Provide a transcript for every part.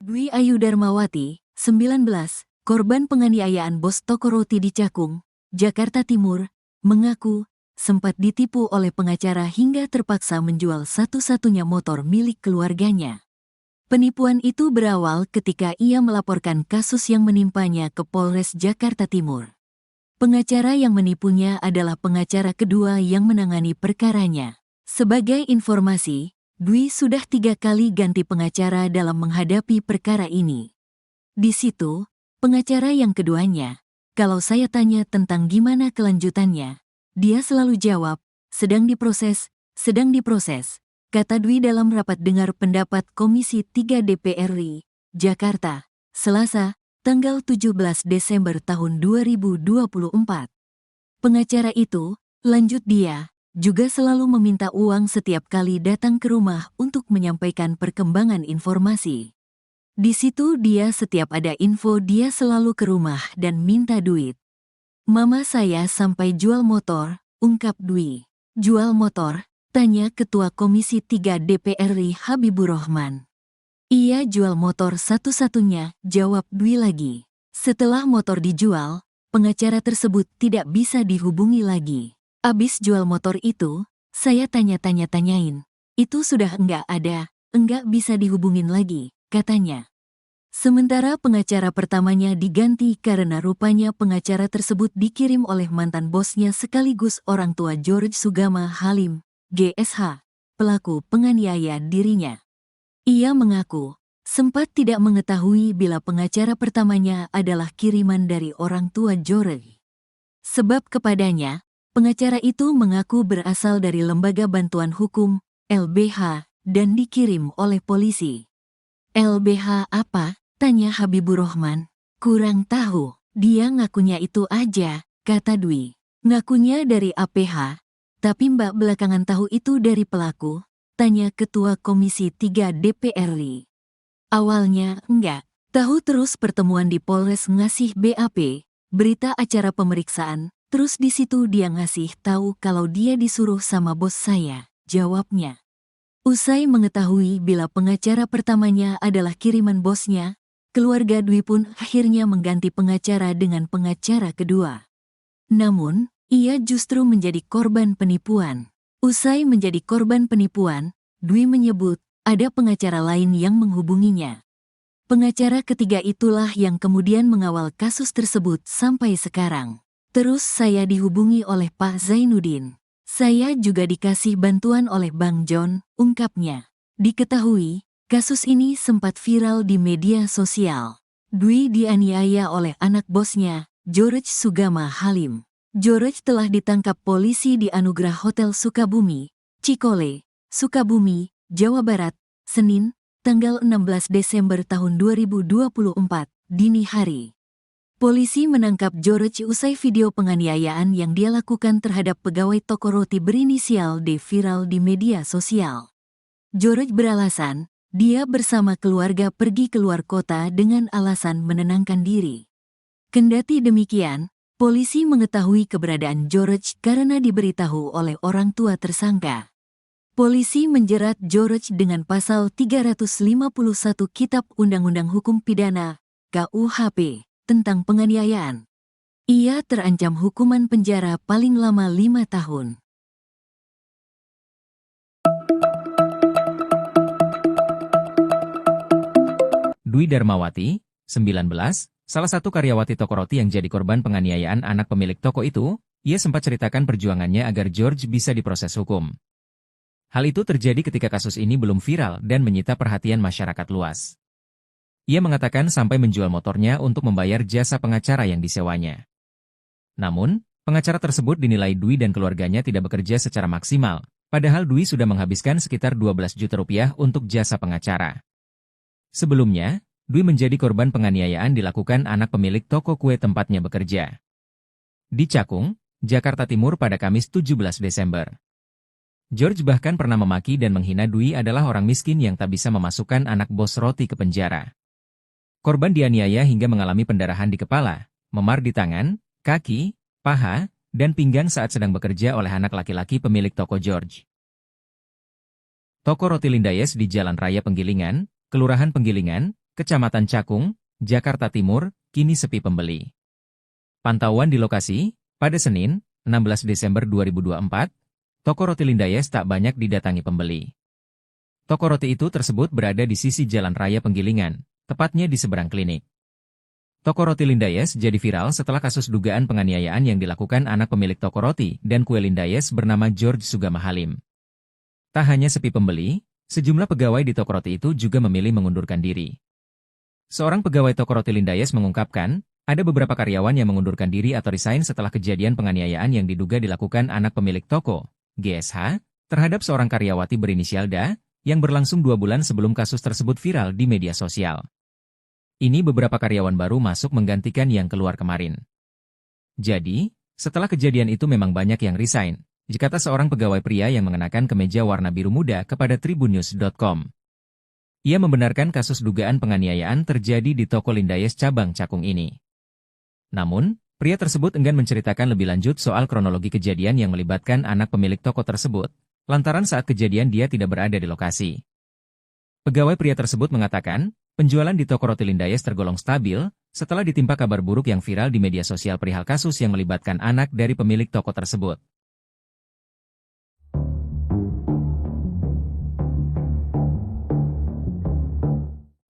Dwi Ayu Darmawati, 19, korban penganiayaan bos toko roti di Cakung, Jakarta Timur, mengaku sempat ditipu oleh pengacara hingga terpaksa menjual satu-satunya motor milik keluarganya. Penipuan itu berawal ketika ia melaporkan kasus yang menimpanya ke Polres Jakarta Timur. Pengacara yang menipunya adalah pengacara kedua yang menangani perkaranya. Sebagai informasi, Dwi sudah 3 kali ganti pengacara dalam menghadapi perkara ini. Di situ, pengacara yang keduanya, kalau saya tanya tentang gimana kelanjutannya, dia selalu jawab, sedang diproses, kata Dwi dalam rapat dengar pendapat Komisi 3 DPR RI, Jakarta, Selasa, tanggal 17 Desember tahun 2024. Pengacara itu, lanjut dia, juga selalu meminta uang setiap kali datang ke rumah untuk menyampaikan perkembangan informasi. Di situ dia setiap ada info dia selalu ke rumah dan minta duit. Mama saya sampai jual motor, ungkap Dwi. Jual motor? Tanya Ketua Komisi 3 DPR RI Habibur Rahman. Iya jual motor satu-satunya, jawab Dwi lagi. Setelah motor dijual, pengacara tersebut tidak bisa dihubungi lagi. Abis jual motor itu, saya tanya-tanyain. Itu sudah enggak bisa dihubungin lagi, katanya. Sementara pengacara pertamanya diganti karena rupanya pengacara tersebut dikirim oleh mantan bosnya sekaligus orang tua George Sugama Halim, GSH, pelaku penganiaya dirinya. Ia mengaku, sempat tidak mengetahui bila pengacara pertamanya adalah kiriman dari orang tua George. Sebab kepadanya, pengacara itu mengaku berasal dari Lembaga Bantuan Hukum, LBH, dan dikirim oleh polisi. LBH apa? Tanya Habibur Rahman. Kurang tahu, dia ngakunya itu aja, kata Dwi. Ngakunya dari APH, tapi mbak belakangan tahu itu dari pelaku, tanya Ketua Komisi 3 DPR RI. Awalnya enggak, tahu terus pertemuan di Polres ngasih BAP, berita acara pemeriksaan, terus di situ dia ngasih tahu kalau dia disuruh sama bos saya, jawabnya. Usai mengetahui bila pengacara pertamanya adalah kiriman bosnya, keluarga Dwi pun akhirnya mengganti pengacara dengan pengacara kedua. Namun, ia justru menjadi korban penipuan. Usai menjadi korban penipuan, Dwi menyebut ada pengacara lain yang menghubunginya. Pengacara ketiga itulah yang kemudian mengawal kasus tersebut sampai sekarang. Terus saya dihubungi oleh Pak Zainuddin. Saya juga dikasih bantuan oleh Bang John, ungkapnya. Diketahui, kasus ini sempat viral di media sosial. Dwi dianiaya oleh anak bosnya, George Sugama Halim. George telah ditangkap polisi di Anugerah Hotel Sukabumi, Cikole, Sukabumi, Jawa Barat, Senin, tanggal 16 Desember tahun 2024, dini hari. Polisi menangkap George usai video penganiayaan yang dia lakukan terhadap pegawai toko roti berinisial D viral di media sosial. George beralasan, dia bersama keluarga pergi keluar kota dengan alasan menenangkan diri. Kendati demikian, polisi mengetahui keberadaan George karena diberitahu oleh orang tua tersangka. Polisi menjerat George dengan pasal 351 Kitab Undang-Undang Hukum Pidana, KUHP, tentang penganiayaan. Ia terancam hukuman penjara paling lama 5 tahun. Dwi Darmawati, 19, salah satu karyawati toko roti yang jadi korban penganiayaan anak pemilik toko itu, ia sempat ceritakan perjuangannya agar George bisa diproses hukum. Hal itu terjadi ketika kasus ini belum viral dan menyita perhatian masyarakat luas. Ia mengatakan sampai menjual motornya untuk membayar jasa pengacara yang disewanya. Namun, pengacara tersebut dinilai Dwi dan keluarganya tidak bekerja secara maksimal, padahal Dwi sudah menghabiskan sekitar 12 juta rupiah untuk jasa pengacara. Sebelumnya, Dwi menjadi korban penganiayaan dilakukan anak pemilik toko kue tempatnya bekerja di Cakung, Jakarta Timur pada Kamis 17 Desember. George bahkan pernah memaki dan menghina Dwi adalah orang miskin yang tak bisa memasukkan anak bos roti ke penjara. Korban dianiaya hingga mengalami pendarahan di kepala, memar di tangan, kaki, paha, dan pinggang saat sedang bekerja oleh anak laki-laki pemilik toko George. Toko roti Lindayes di Jalan Raya Penggilingan, Kelurahan Penggilingan, Kecamatan Cakung, Jakarta Timur, kini sepi pembeli. Pantauan di lokasi, pada Senin, 16 Desember 2024, toko roti Lindayes tak banyak didatangi pembeli. Toko roti itu tersebut berada di sisi Jalan Raya Penggilingan, tepatnya di seberang klinik. Toko roti Lindayes jadi viral setelah kasus dugaan penganiayaan yang dilakukan anak pemilik toko roti dan kue Lindayes bernama George Sugama Halim. Tak hanya sepi pembeli, sejumlah pegawai di toko roti itu juga memilih mengundurkan diri. Seorang pegawai toko roti Lindayes mengungkapkan, ada beberapa karyawan yang mengundurkan diri atau resign setelah kejadian penganiayaan yang diduga dilakukan anak pemilik toko, GSH, terhadap seorang karyawati berinisial DA, yang berlangsung 2 bulan sebelum kasus tersebut viral di media sosial. Ini beberapa karyawan baru masuk menggantikan yang keluar kemarin. Jadi, setelah kejadian itu memang banyak yang resign, kata seorang pegawai pria yang mengenakan kemeja warna biru muda kepada tribunnews.com. Ia membenarkan kasus dugaan penganiayaan terjadi di toko Lindayes cabang Cakung ini. Namun, pria tersebut enggan menceritakan lebih lanjut soal kronologi kejadian yang melibatkan anak pemilik toko tersebut, lantaran saat kejadian dia tidak berada di lokasi. Pegawai pria tersebut mengatakan, penjualan di toko roti Lindayes tergolong stabil, setelah ditimpa kabar buruk yang viral di media sosial perihal kasus yang melibatkan anak dari pemilik toko tersebut.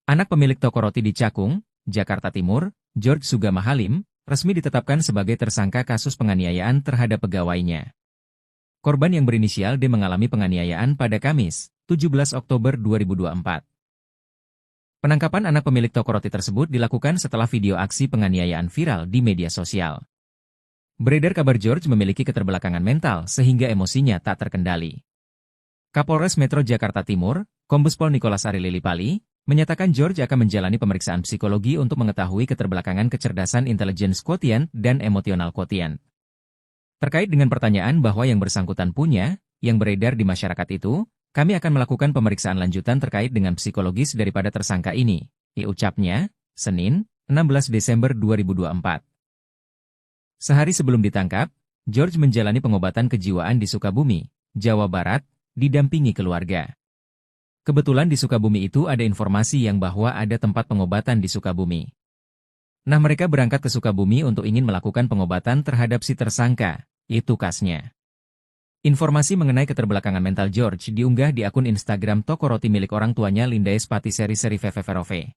Anak pemilik toko roti di Cakung, Jakarta Timur, George Sugama Halim, resmi ditetapkan sebagai tersangka kasus penganiayaan terhadap pegawainya. Korban yang berinisial D mengalami penganiayaan pada Kamis, 17 Oktober 2024. Penangkapan anak pemilik toko roti tersebut dilakukan setelah video aksi penganiayaan viral di media sosial. Beredar kabar George memiliki keterbelakangan mental sehingga emosinya tak terkendali. Kapolres Metro Jakarta Timur, Kombes Pol Nicholas Ari Lilipali, menyatakan George akan menjalani pemeriksaan psikologi untuk mengetahui keterbelakangan kecerdasan intelligence quotient dan emotional quotient. Terkait dengan pertanyaan bahwa yang bersangkutan punya, yang beredar di masyarakat itu, kami akan melakukan pemeriksaan lanjutan terkait dengan psikologis daripada tersangka ini, ucapnya, Senin, 16 Desember 2024. Sehari sebelum ditangkap, George menjalani pengobatan kejiwaan di Sukabumi, Jawa Barat, didampingi keluarga. Kebetulan di Sukabumi itu ada informasi yang bahwa ada tempat pengobatan di Sukabumi. Nah mereka berangkat ke Sukabumi untuk ingin melakukan pengobatan terhadap si tersangka, itu kasnya. Informasi mengenai keterbelakangan mental George diunggah di akun Instagram toko roti milik orang tuanya Lindayes Patisserie Veveverove.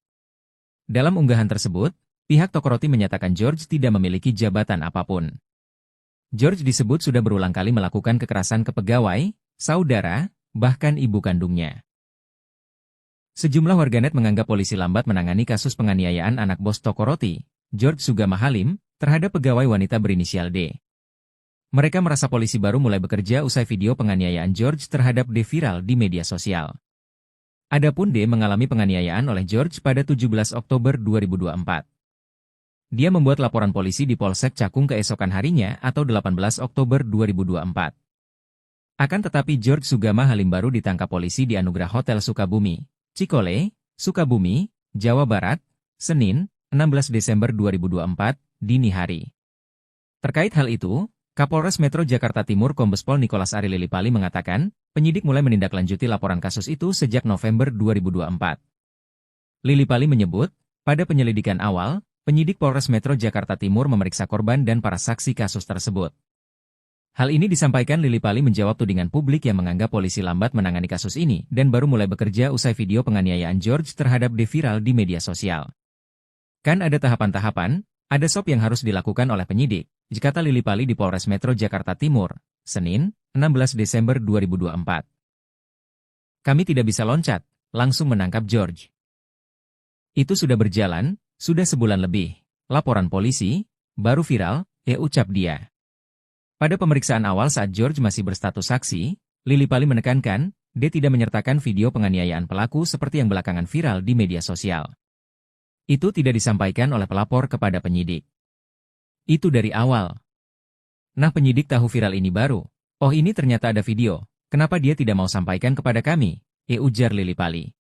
Dalam unggahan tersebut, pihak toko roti menyatakan George tidak memiliki jabatan apapun. George disebut sudah berulang kali melakukan kekerasan ke pegawai, saudara, bahkan ibu kandungnya. Sejumlah warganet menganggap polisi lambat menangani kasus penganiayaan anak bos toko roti, George Sugama Halim, terhadap pegawai wanita berinisial D. Mereka merasa polisi baru mulai bekerja usai video penganiayaan George terhadap D viral di media sosial. Adapun D mengalami penganiayaan oleh George pada 17 Oktober 2024. Dia membuat laporan polisi di Polsek Cakung keesokan harinya atau 18 Oktober 2024. Akan tetapi George Sugama Halim baru ditangkap polisi di Anugerah Hotel Sukabumi, Cikole, Sukabumi, Jawa Barat, Senin, 16 Desember 2024, dini hari. Terkait hal itu, Kapolres Metro Jakarta Timur Kombes Pol Nicholas Ari Lilipali mengatakan, penyidik mulai menindaklanjuti laporan kasus itu sejak November 2024. Lilipali menyebut, pada penyelidikan awal, penyidik Polres Metro Jakarta Timur memeriksa korban dan para saksi kasus tersebut. Hal ini disampaikan Lilipali menjawab tudingan publik yang menganggap polisi lambat menangani kasus ini dan baru mulai bekerja usai video penganiayaan George terhadap D viral di media sosial. Kan ada tahapan-tahapan, ada sop yang harus dilakukan oleh penyidik, kata Lilipali di Polres Metro Jakarta Timur, Senin, 16 Desember 2024. Kami tidak bisa loncat, langsung menangkap George. Itu sudah berjalan, sudah sebulan lebih. Laporan polisi, baru viral, ucap dia. Pada pemeriksaan awal saat George masih berstatus saksi, Lilipali menekankan, dia tidak menyertakan video penganiayaan pelaku seperti yang belakangan viral di media sosial. Itu tidak disampaikan oleh pelapor kepada penyidik. Itu dari awal. Nah penyidik tahu viral ini baru. Oh ini ternyata ada video, kenapa dia tidak mau sampaikan kepada kami, ujar Lilipali.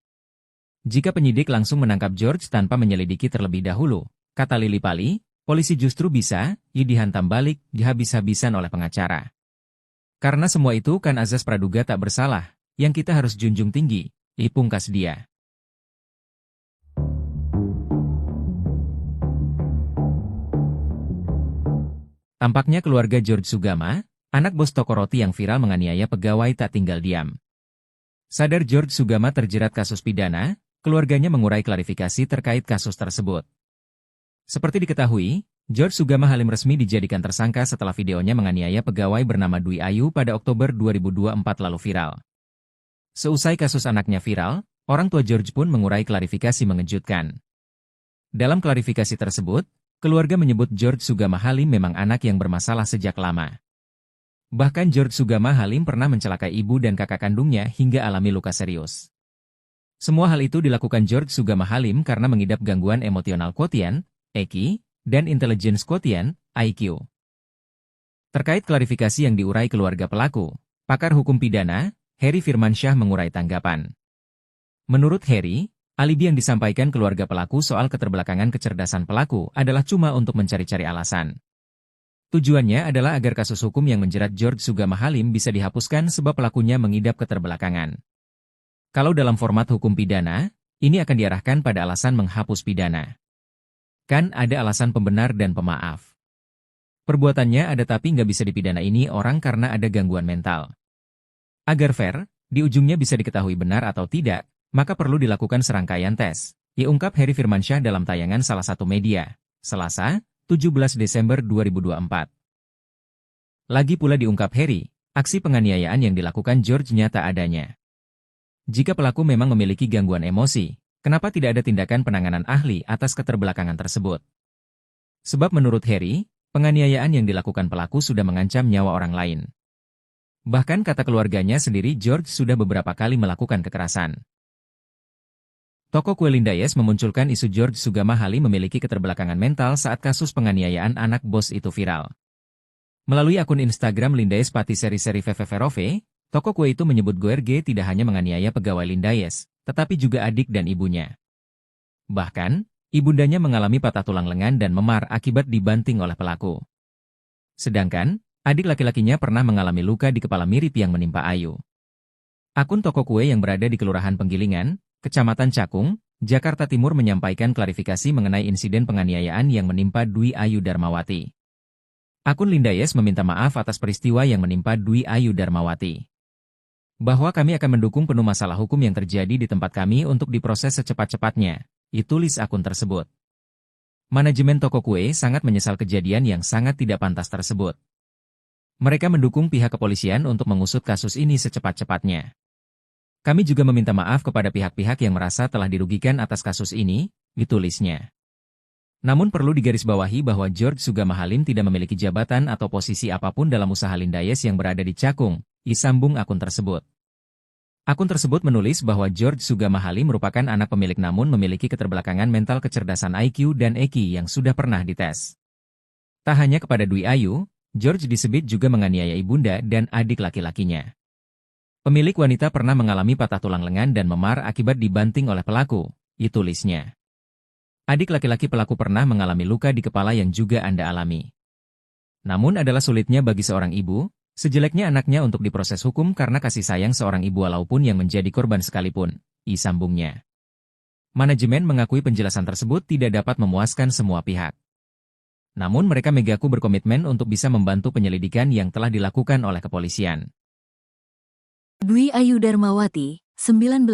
Jika penyidik langsung menangkap George tanpa menyelidiki terlebih dahulu, kata Lilipali, polisi justru bisa, dihantam balik, habis-habisan oleh pengacara. Karena semua itu kan azas praduga tak bersalah, yang kita harus junjung tinggi, pungkas dia. Tampaknya keluarga George Sugama, anak bos toko roti yang viral menganiaya pegawai tak tinggal diam. Sadar George Sugama terjerat kasus pidana, keluarganya mengurai klarifikasi terkait kasus tersebut. Seperti diketahui, George Sugama Halim resmi dijadikan tersangka setelah videonya menganiaya pegawai bernama Dwi Ayu pada Oktober 2024 lalu viral. Seusai kasus anaknya viral, orang tua George pun mengurai klarifikasi mengejutkan. Dalam klarifikasi tersebut, keluarga menyebut George Sugama Halim memang anak yang bermasalah sejak lama. Bahkan George Sugama Halim pernah mencelakai ibu dan kakak kandungnya hingga alami luka serius. Semua hal itu dilakukan George Sugama Halim karena mengidap gangguan emosional quotient, EQ, dan intelligence quotient, IQ. Terkait klarifikasi yang diurai keluarga pelaku, pakar hukum pidana, Heri Firmansyah mengurai tanggapan. Menurut Heri, alibi yang disampaikan keluarga pelaku soal keterbelakangan kecerdasan pelaku adalah cuma untuk mencari-cari alasan. Tujuannya adalah agar kasus hukum yang menjerat George Sugama Halim bisa dihapuskan sebab pelakunya mengidap keterbelakangan. Kalau dalam format hukum pidana, ini akan diarahkan pada alasan menghapus pidana. Kan ada alasan pembenar dan pemaaf. Perbuatannya ada tapi nggak bisa dipidana ini orang karena ada gangguan mental. Agar fair, di ujungnya bisa diketahui benar atau tidak, maka perlu dilakukan serangkaian tes, diungkap Heri Firmansyah dalam tayangan salah satu media, Selasa, 17 Desember 2024. Lagi pula diungkap Heri, aksi penganiayaan yang dilakukan George nyata adanya. Jika pelaku memang memiliki gangguan emosi, kenapa tidak ada tindakan penanganan ahli atas keterbelakangan tersebut? Sebab menurut Heri, penganiayaan yang dilakukan pelaku sudah mengancam nyawa orang lain. Bahkan kata keluarganya sendiri George sudah beberapa kali melakukan kekerasan. Toko kue Lindayes memunculkan isu George Sugama Halim memiliki keterbelakangan mental saat kasus penganiayaan anak bos itu viral. Melalui akun Instagram Lindayes Patisserie Veveverove, toko kue itu menyebut GRG tidak hanya menganiaya pegawai Lindayes, tetapi juga adik dan ibunya. Bahkan, ibundanya mengalami patah tulang lengan dan memar akibat dibanting oleh pelaku. Sedangkan, adik laki-lakinya pernah mengalami luka di kepala mirip yang menimpa Ayu. Akun toko kue yang berada di Kelurahan Penggilingan, Kecamatan Cakung, Jakarta Timur menyampaikan klarifikasi mengenai insiden penganiayaan yang menimpa Dwi Ayu Darmawati. Akun Lindayes meminta maaf atas peristiwa yang menimpa Dwi Ayu Darmawati. Bahwa kami akan mendukung penuh masalah hukum yang terjadi di tempat kami untuk diproses secepat-cepatnya, tulis akun tersebut. Manajemen toko kue sangat menyesal kejadian yang sangat tidak pantas tersebut. Mereka mendukung pihak kepolisian untuk mengusut kasus ini secepat-cepatnya. Kami juga meminta maaf kepada pihak-pihak yang merasa telah dirugikan atas kasus ini, ditulisnya. Namun perlu digarisbawahi bahwa George Sugama Halim tidak memiliki jabatan atau posisi apapun dalam usaha Lindayes yang berada di Cakung, sambung akun tersebut. Akun tersebut menulis bahwa George Sugama Halim merupakan anak pemilik namun memiliki keterbelakangan mental kecerdasan IQ dan EQ yang sudah pernah dites. Tak hanya kepada Dwi Ayu, George disebut juga menganiaya ibunda dan adik laki-lakinya. Pemilik wanita pernah mengalami patah tulang lengan dan memar akibat dibanting oleh pelaku, tulisnya. Adik laki-laki pelaku pernah mengalami luka di kepala yang juga Anda alami. Namun adalah sulitnya bagi seorang ibu, sejeleknya anaknya untuk diproses hukum karena kasih sayang seorang ibu walaupun yang menjadi korban sekalipun, sambungnya. Manajemen mengakui penjelasan tersebut tidak dapat memuaskan semua pihak. Namun mereka mengaku berkomitmen untuk bisa membantu penyelidikan yang telah dilakukan oleh kepolisian. Dwi Ayu Darmawati, 19,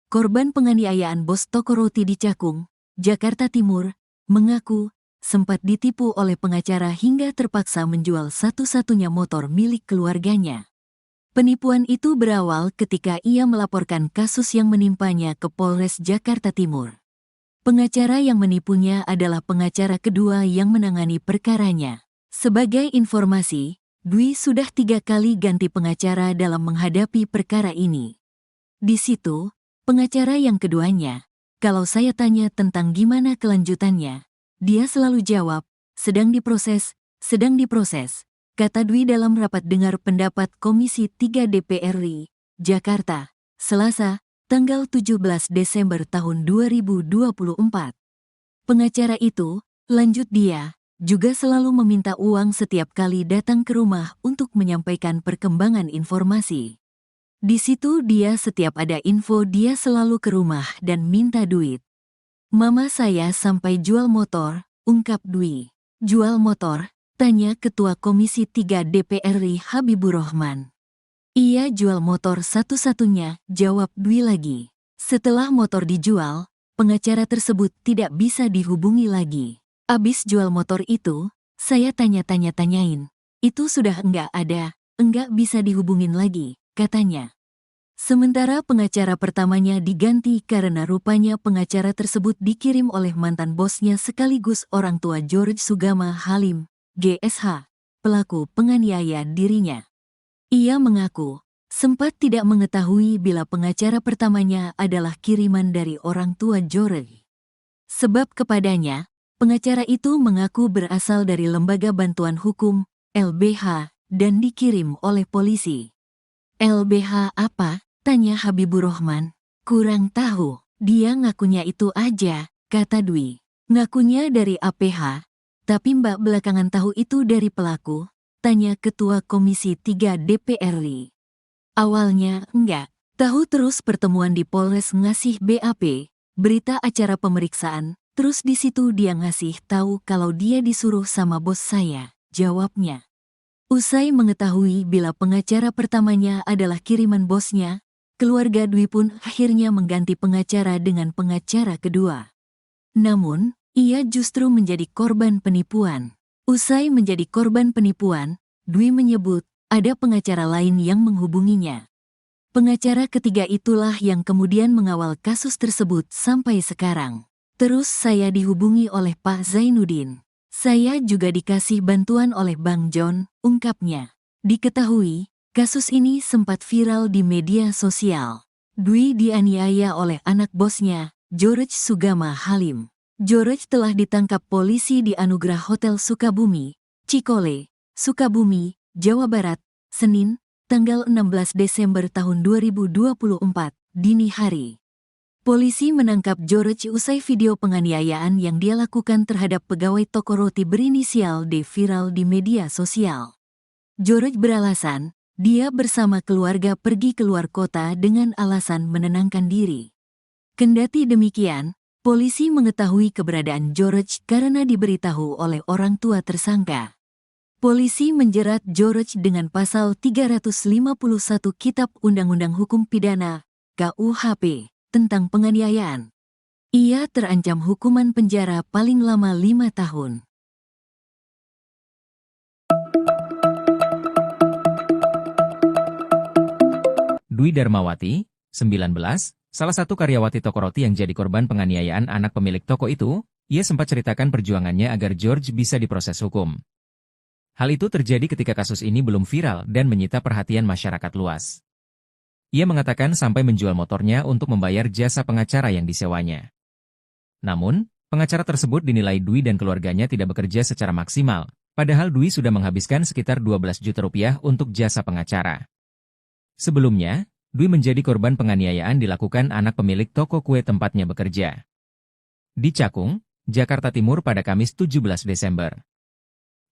korban penganiayaan bos toko roti di Cakung, Jakarta Timur, mengaku sempat ditipu oleh pengacara hingga terpaksa menjual satu-satunya motor milik keluarganya. Penipuan itu berawal ketika ia melaporkan kasus yang menimpanya ke Polres Jakarta Timur. Pengacara yang menipunya adalah pengacara kedua yang menangani perkaranya. Sebagai informasi, Dwi sudah 3 kali ganti pengacara dalam menghadapi perkara ini. Di situ, pengacara yang keduanya, kalau saya tanya tentang gimana kelanjutannya, dia selalu jawab, sedang diproses, kata Dwi dalam rapat dengar pendapat Komisi 3 DPR RI, Jakarta, Selasa, tanggal 17 Desember tahun 2024. Pengacara itu, lanjut dia, juga selalu meminta uang setiap kali datang ke rumah untuk menyampaikan perkembangan informasi. Di situ dia setiap ada info dia selalu ke rumah dan minta duit. Mama saya sampai jual motor, ungkap Dwi. Jual motor, Tanya Ketua Komisi 3 DPR RI Habibur Rahman. Iya jual motor satu-satunya, jawab Dwi lagi. Setelah motor dijual, pengacara tersebut tidak bisa dihubungi lagi. Abis jual motor itu, saya tanya-tanyain. Itu sudah enggak ada, enggak bisa dihubungin lagi, katanya. Sementara pengacara pertamanya diganti karena rupanya pengacara tersebut dikirim oleh mantan bosnya sekaligus orang tua George Sugama Halim, GSH, pelaku penganiaya dirinya. Ia mengaku, sempat tidak mengetahui bila pengacara pertamanya adalah kiriman dari orang tua George. Sebab kepadanya, pengacara itu mengaku berasal dari Lembaga Bantuan Hukum, LBH, dan dikirim oleh polisi. LBH apa? Tanya Habibur Rahman. Kurang tahu, dia ngakunya itu aja, kata Dwi. Ngakunya dari APH, tapi mbak belakangan tahu itu dari pelaku, tanya Ketua Komisi 3 DPR RI. Awalnya enggak, tahu terus pertemuan di Polres ngasih BAP, berita acara pemeriksaan, terus di situ dia ngasih tahu kalau dia disuruh sama bos saya, jawabnya. Usai mengetahui bila pengacara pertamanya adalah kiriman bosnya, keluarga Dwi pun akhirnya mengganti pengacara dengan pengacara kedua. Namun, ia justru menjadi korban penipuan. Usai menjadi korban penipuan, Dwi menyebut ada pengacara lain yang menghubunginya. Pengacara ketiga itulah yang kemudian mengawal kasus tersebut sampai sekarang. Terus saya dihubungi oleh Pak Zainuddin. Saya juga dikasih bantuan oleh Bang John, ungkapnya. Diketahui, kasus ini sempat viral di media sosial. Dwi dianiaya oleh anak bosnya, George Sugama Halim. George telah ditangkap polisi di Anugerah Hotel Sukabumi, Cikole, Sukabumi, Jawa Barat, Senin, tanggal 16 Desember tahun 2024, dini hari. Polisi menangkap George usai video penganiayaan yang dia lakukan terhadap pegawai toko roti berinisial D viral di media sosial. George beralasan, dia bersama keluarga pergi keluar kota dengan alasan menenangkan diri. Kendati demikian, polisi mengetahui keberadaan George karena diberitahu oleh orang tua tersangka. Polisi menjerat George dengan pasal 351 Kitab Undang-Undang Hukum Pidana, KUHP, tentang penganiayaan. Ia terancam hukuman penjara paling lama 5 tahun. Dwi Darmawati, 19, salah satu karyawati toko roti yang jadi korban penganiayaan anak pemilik toko itu, ia sempat ceritakan perjuangannya agar George bisa diproses hukum. Hal itu terjadi ketika kasus ini belum viral dan menyita perhatian masyarakat luas. Ia mengatakan sampai menjual motornya untuk membayar jasa pengacara yang disewanya. Namun, pengacara tersebut dinilai Dwi dan keluarganya tidak bekerja secara maksimal, padahal Dwi sudah menghabiskan sekitar 12 juta rupiah untuk jasa pengacara. Sebelumnya, Dwi menjadi korban penganiayaan dilakukan anak pemilik toko kue tempatnya bekerja. Di Cakung, Jakarta Timur pada Kamis 17 Desember.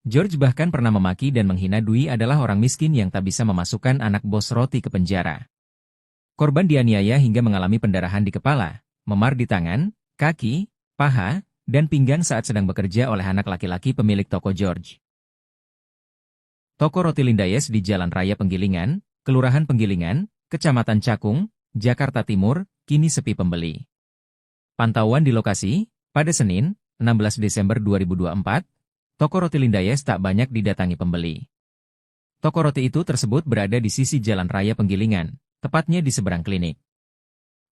George bahkan pernah memaki dan menghina Dwi adalah orang miskin yang tak bisa memasukkan anak bos roti ke penjara. Korban dianiaya hingga mengalami pendarahan di kepala, memar di tangan, kaki, paha, dan pinggang saat sedang bekerja oleh anak laki-laki pemilik toko George. Toko roti Lindayes di Jalan Raya Penggilingan, Kelurahan Penggilingan, Kecamatan Cakung, Jakarta Timur, kini sepi pembeli. Pantauan di lokasi, pada Senin, 16 Desember 2024, toko roti Lindayes tak banyak didatangi pembeli. Toko roti itu tersebut berada di sisi Jalan Raya Penggilingan, tepatnya di seberang klinik.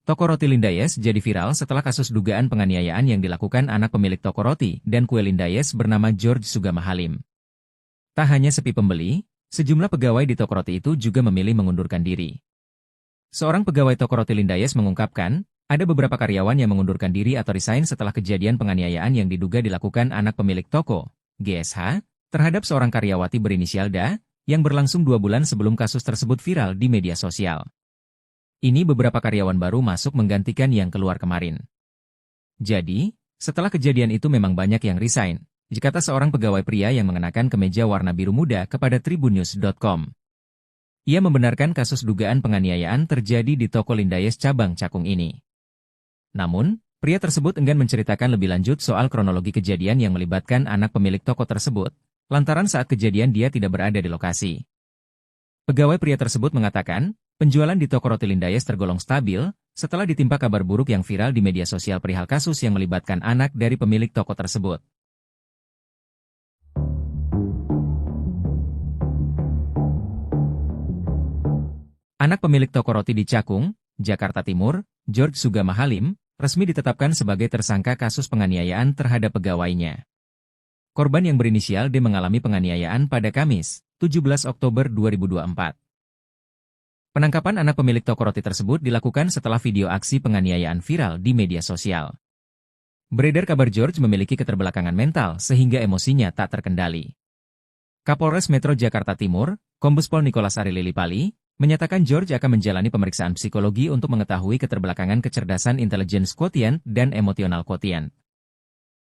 Toko roti Lindayes jadi viral setelah kasus dugaan penganiayaan yang dilakukan anak pemilik toko roti dan kue Lindayes bernama George Sugama Halim. Tak hanya sepi pembeli, sejumlah pegawai di toko roti itu juga memilih mengundurkan diri. Seorang pegawai toko roti Lindayes mengungkapkan, ada beberapa karyawan yang mengundurkan diri atau resign setelah kejadian penganiayaan yang diduga dilakukan anak pemilik toko, GSH, terhadap seorang karyawati berinisial DA, yang berlangsung 2 bulan sebelum kasus tersebut viral di media sosial. Ini beberapa karyawan baru masuk menggantikan yang keluar kemarin. Jadi, setelah kejadian itu memang banyak yang resign, kata seorang pegawai pria yang mengenakan kemeja warna biru muda kepada tribunnews.com. Ia membenarkan kasus dugaan penganiayaan terjadi di toko Lindayes cabang Cakung ini. Namun, pria tersebut enggan menceritakan lebih lanjut soal kronologi kejadian yang melibatkan anak pemilik toko tersebut, lantaran saat kejadian dia tidak berada di lokasi. Pegawai pria tersebut mengatakan, penjualan di toko roti Lindayes tergolong stabil, setelah ditimpa kabar buruk yang viral di media sosial perihal kasus yang melibatkan anak dari pemilik toko tersebut. Anak pemilik toko roti di Cakung, Jakarta Timur, George Sugama Halim, resmi ditetapkan sebagai tersangka kasus penganiayaan terhadap pegawainya. Korban yang berinisial D mengalami penganiayaan pada Kamis, 17 Oktober 2024. Penangkapan anak pemilik toko roti tersebut dilakukan setelah video aksi penganiayaan viral di media sosial. Beredar kabar George memiliki keterbelakangan mental sehingga emosinya tak terkendali. Kapolres Metro Jakarta Timur, Kombes Pol Nicholas Ari Lilipali, menyatakan George akan menjalani pemeriksaan psikologi untuk mengetahui keterbelakangan kecerdasan intelligence quotient dan emotional quotient.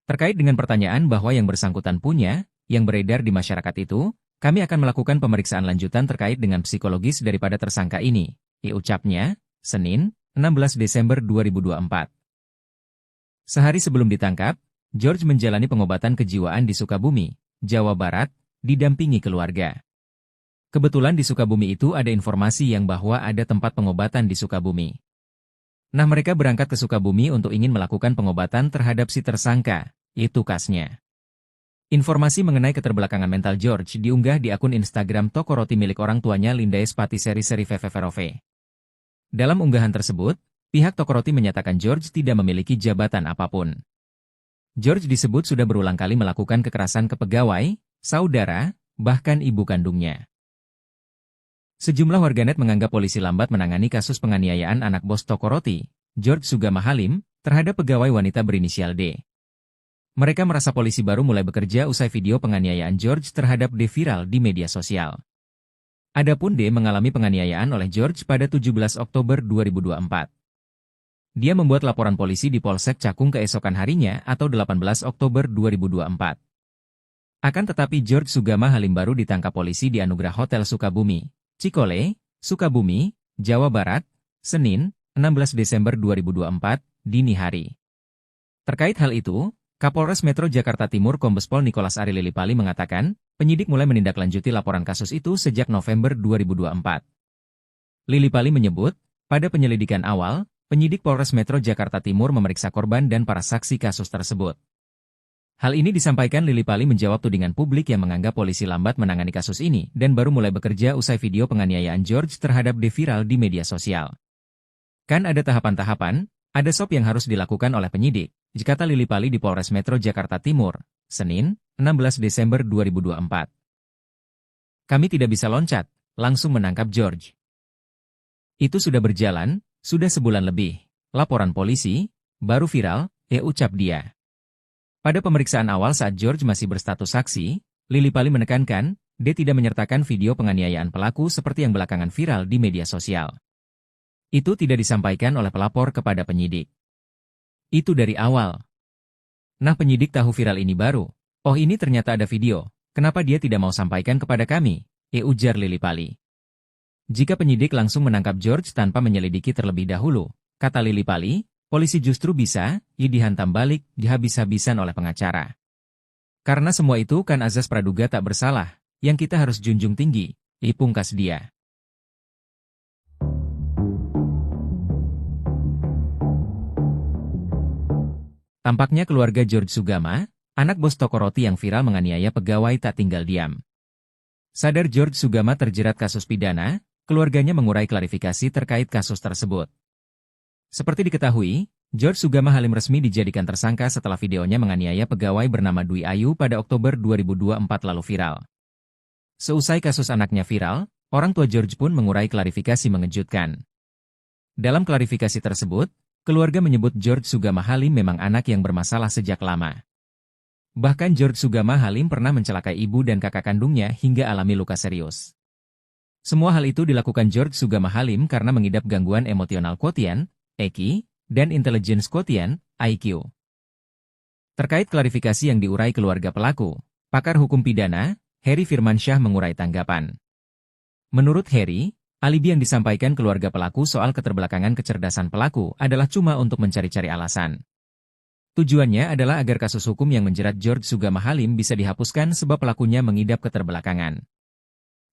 Terkait dengan pertanyaan bahwa yang bersangkutan punya, yang beredar di masyarakat itu, kami akan melakukan pemeriksaan lanjutan terkait dengan psikologis daripada tersangka ini, ucapnya, Senin, 16 Desember 2024. Sehari sebelum ditangkap, George menjalani pengobatan kejiwaan di Sukabumi, Jawa Barat, didampingi keluarga. Kebetulan di Sukabumi itu ada informasi yang bahwa ada tempat pengobatan di Sukabumi. Nah, mereka berangkat ke Sukabumi untuk ingin melakukan pengobatan terhadap si tersangka, itu kasnya. Informasi mengenai keterbelakangan mental George diunggah di akun Instagram toko roti milik orang tuanya Lindayes Patisserie Veveverove. Dalam unggahan tersebut, pihak toko roti menyatakan George tidak memiliki jabatan apapun. George disebut sudah berulang kali melakukan kekerasan ke pegawai, saudara, bahkan ibu kandungnya. Sejumlah warganet menganggap polisi lambat menangani kasus penganiayaan anak bos toko roti, George Sugama Halim, terhadap pegawai wanita berinisial D. Mereka merasa polisi baru mulai bekerja usai video penganiayaan George terhadap D viral di media sosial. Adapun D mengalami penganiayaan oleh George pada 17 Oktober 2024. Dia membuat laporan polisi di Polsek Cakung keesokan harinya atau 18 Oktober 2024. Akan tetapi George Sugama Halim baru ditangkap polisi di Anugerah Hotel Sukabumi, Cikole, Sukabumi, Jawa Barat, Senin, 16 Desember 2024, dini hari. Terkait hal itu, Kapolres Metro Jakarta Timur Kombes Pol Nicholas Ari Lilipali mengatakan, penyidik mulai menindaklanjuti laporan kasus itu sejak November 2024. Lilipali menyebut, pada penyelidikan awal, penyidik Polres Metro Jakarta Timur memeriksa korban dan para saksi kasus tersebut. Hal ini disampaikan Lilipali menjawab tudingan publik yang menganggap polisi lambat menangani kasus ini dan baru mulai bekerja usai video penganiayaan George terhadap D viral di media sosial. Kan ada tahapan-tahapan, ada sop yang harus dilakukan oleh penyidik, kata Lilipali di Polres Metro Jakarta Timur, Senin, 16 Desember 2024. Kami tidak bisa loncat, langsung menangkap George. Itu sudah berjalan, sudah sebulan lebih. Laporan polisi, baru viral, ucap dia. Pada pemeriksaan awal saat George masih berstatus saksi, Lilipali menekankan, dia tidak menyertakan video penganiayaan pelaku seperti yang belakangan viral di media sosial. Itu tidak disampaikan oleh pelapor kepada penyidik. Itu dari awal. Nah, penyidik tahu viral ini baru. Oh, ini ternyata ada video. Kenapa dia tidak mau sampaikan kepada kami? Ujar Lilipali. Jika penyidik langsung menangkap George tanpa menyelidiki terlebih dahulu, kata Lilipali, polisi justru bisa, dihantam balik, dihabis-habisan oleh pengacara. Karena semua itu kan azas praduga tak bersalah, yang kita harus junjung tinggi, pungkas dia. Tampaknya keluarga George Sugama, anak bos toko roti yang viral menganiaya pegawai tak tinggal diam. Sadar George Sugama terjerat kasus pidana, keluarganya mengurai klarifikasi terkait kasus tersebut. Seperti diketahui, George Sugama Halim resmi dijadikan tersangka setelah videonya menganiaya pegawai bernama Dwi Ayu pada Oktober 2024 lalu viral. Seusai kasus anaknya viral, orang tua George pun mengurai klarifikasi mengejutkan. Dalam klarifikasi tersebut, keluarga menyebut George Sugama Halim memang anak yang bermasalah sejak lama. Bahkan George Sugama Halim pernah mencelakai ibu dan kakak kandungnya hingga alami luka serius. Semua hal itu dilakukan George Sugama Halim karena mengidap gangguan emotional quotient, EQ, dan intelligence quotient, IQ. Terkait klarifikasi yang diurai keluarga pelaku, pakar hukum pidana, Heri Firmansyah mengurai tanggapan. Menurut Heri, alibi yang disampaikan keluarga pelaku soal keterbelakangan kecerdasan pelaku adalah cuma untuk mencari-cari alasan. Tujuannya adalah agar kasus hukum yang menjerat George Sugama Halim bisa dihapuskan sebab pelakunya mengidap keterbelakangan.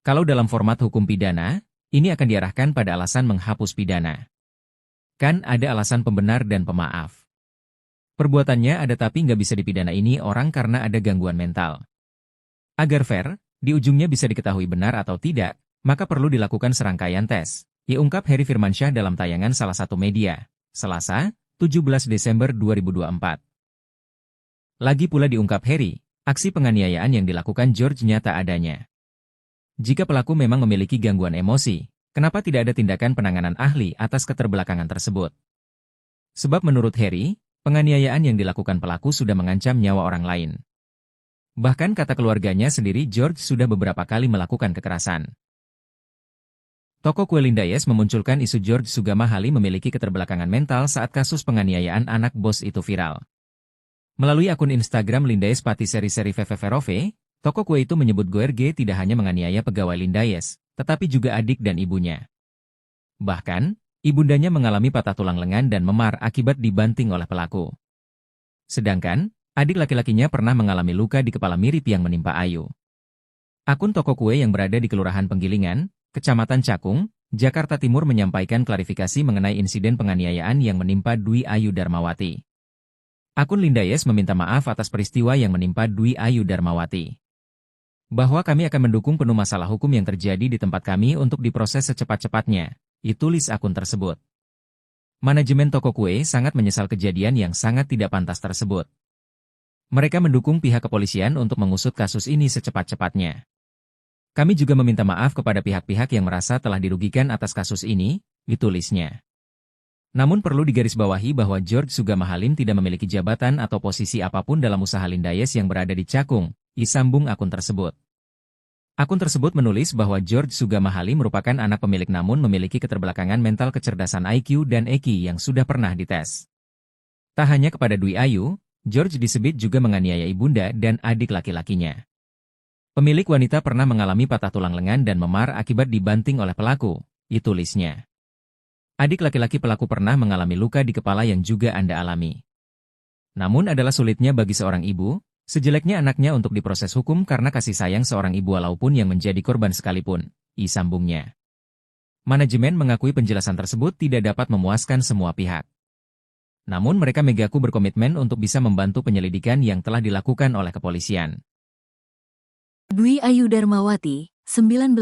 Kalau dalam format hukum pidana, ini akan diarahkan pada alasan menghapus pidana. Kan ada alasan pembenar dan pemaaf. Perbuatannya ada tapi nggak bisa dipidana ini orang karena ada gangguan mental. Agar fair, di ujungnya bisa diketahui benar atau tidak, maka perlu dilakukan serangkaian tes. Ungkap Heri Firmansyah dalam tayangan salah satu media, Selasa, 17 Desember 2024. Lagi pula diungkap Heri, aksi penganiayaan yang dilakukan George nyata adanya. Jika pelaku memang memiliki gangguan emosi, kenapa tidak ada tindakan penanganan ahli atas keterbelakangan tersebut? Sebab menurut Heri, penganiayaan yang dilakukan pelaku sudah mengancam nyawa orang lain. Bahkan kata keluarganya sendiri George sudah beberapa kali melakukan kekerasan. Toko kue Lindayes memunculkan isu George Sugama Halim memiliki keterbelakangan mental saat kasus penganiayaan anak bos itu viral. Melalui akun Instagram Lindayes Patisserie Veveverove, toko kue itu menyebut GORG tidak hanya menganiaya pegawai Lindayes, tetapi juga adik dan ibunya. Bahkan, ibundanya mengalami patah tulang lengan dan memar akibat dibanting oleh pelaku. Sedangkan, adik laki-lakinya pernah mengalami luka di kepala mirip yang menimpa Ayu. Akun toko kue yang berada di Kelurahan Penggilingan, Kecamatan Cakung, Jakarta Timur menyampaikan klarifikasi mengenai insiden penganiayaan yang menimpa Dwi Ayu Darmawati. Akun Lindayes meminta maaf atas peristiwa yang menimpa Dwi Ayu Darmawati. Bahwa kami akan mendukung penuh masalah hukum yang terjadi di tempat kami untuk diproses secepat-cepatnya, tulis akun tersebut. Manajemen toko kue sangat menyesal kejadian yang sangat tidak pantas tersebut. Mereka mendukung pihak kepolisian untuk mengusut kasus ini secepat-cepatnya. Kami juga meminta maaf kepada pihak-pihak yang merasa telah dirugikan atas kasus ini, ditulisnya. Namun perlu digarisbawahi bahwa George Sugama Halim tidak memiliki jabatan atau posisi apapun dalam usaha Lindayes yang berada di Cakung, sambung akun tersebut. Akun tersebut menulis bahwa George Sugama Halim merupakan anak pemilik namun memiliki keterbelakangan mental kecerdasan IQ dan EQ yang sudah pernah dites. Tak hanya kepada Dwi Ayu, George disebut juga menganiaya ibunda dan adik laki-lakinya. Pemilik wanita pernah mengalami patah tulang lengan dan memar akibat dibanting oleh pelaku, tulisnya. Adik laki-laki pelaku pernah mengalami luka di kepala yang juga Anda alami. Namun adalah sulitnya bagi seorang ibu, sejeleknya anaknya untuk diproses hukum karena kasih sayang seorang ibu walaupun yang menjadi korban sekalipun, sambungnya. Manajemen mengakui penjelasan tersebut tidak dapat memuaskan semua pihak. Namun mereka mengaku berkomitmen untuk bisa membantu penyelidikan yang telah dilakukan oleh kepolisian. Dwi Ayu Darmawati, 19,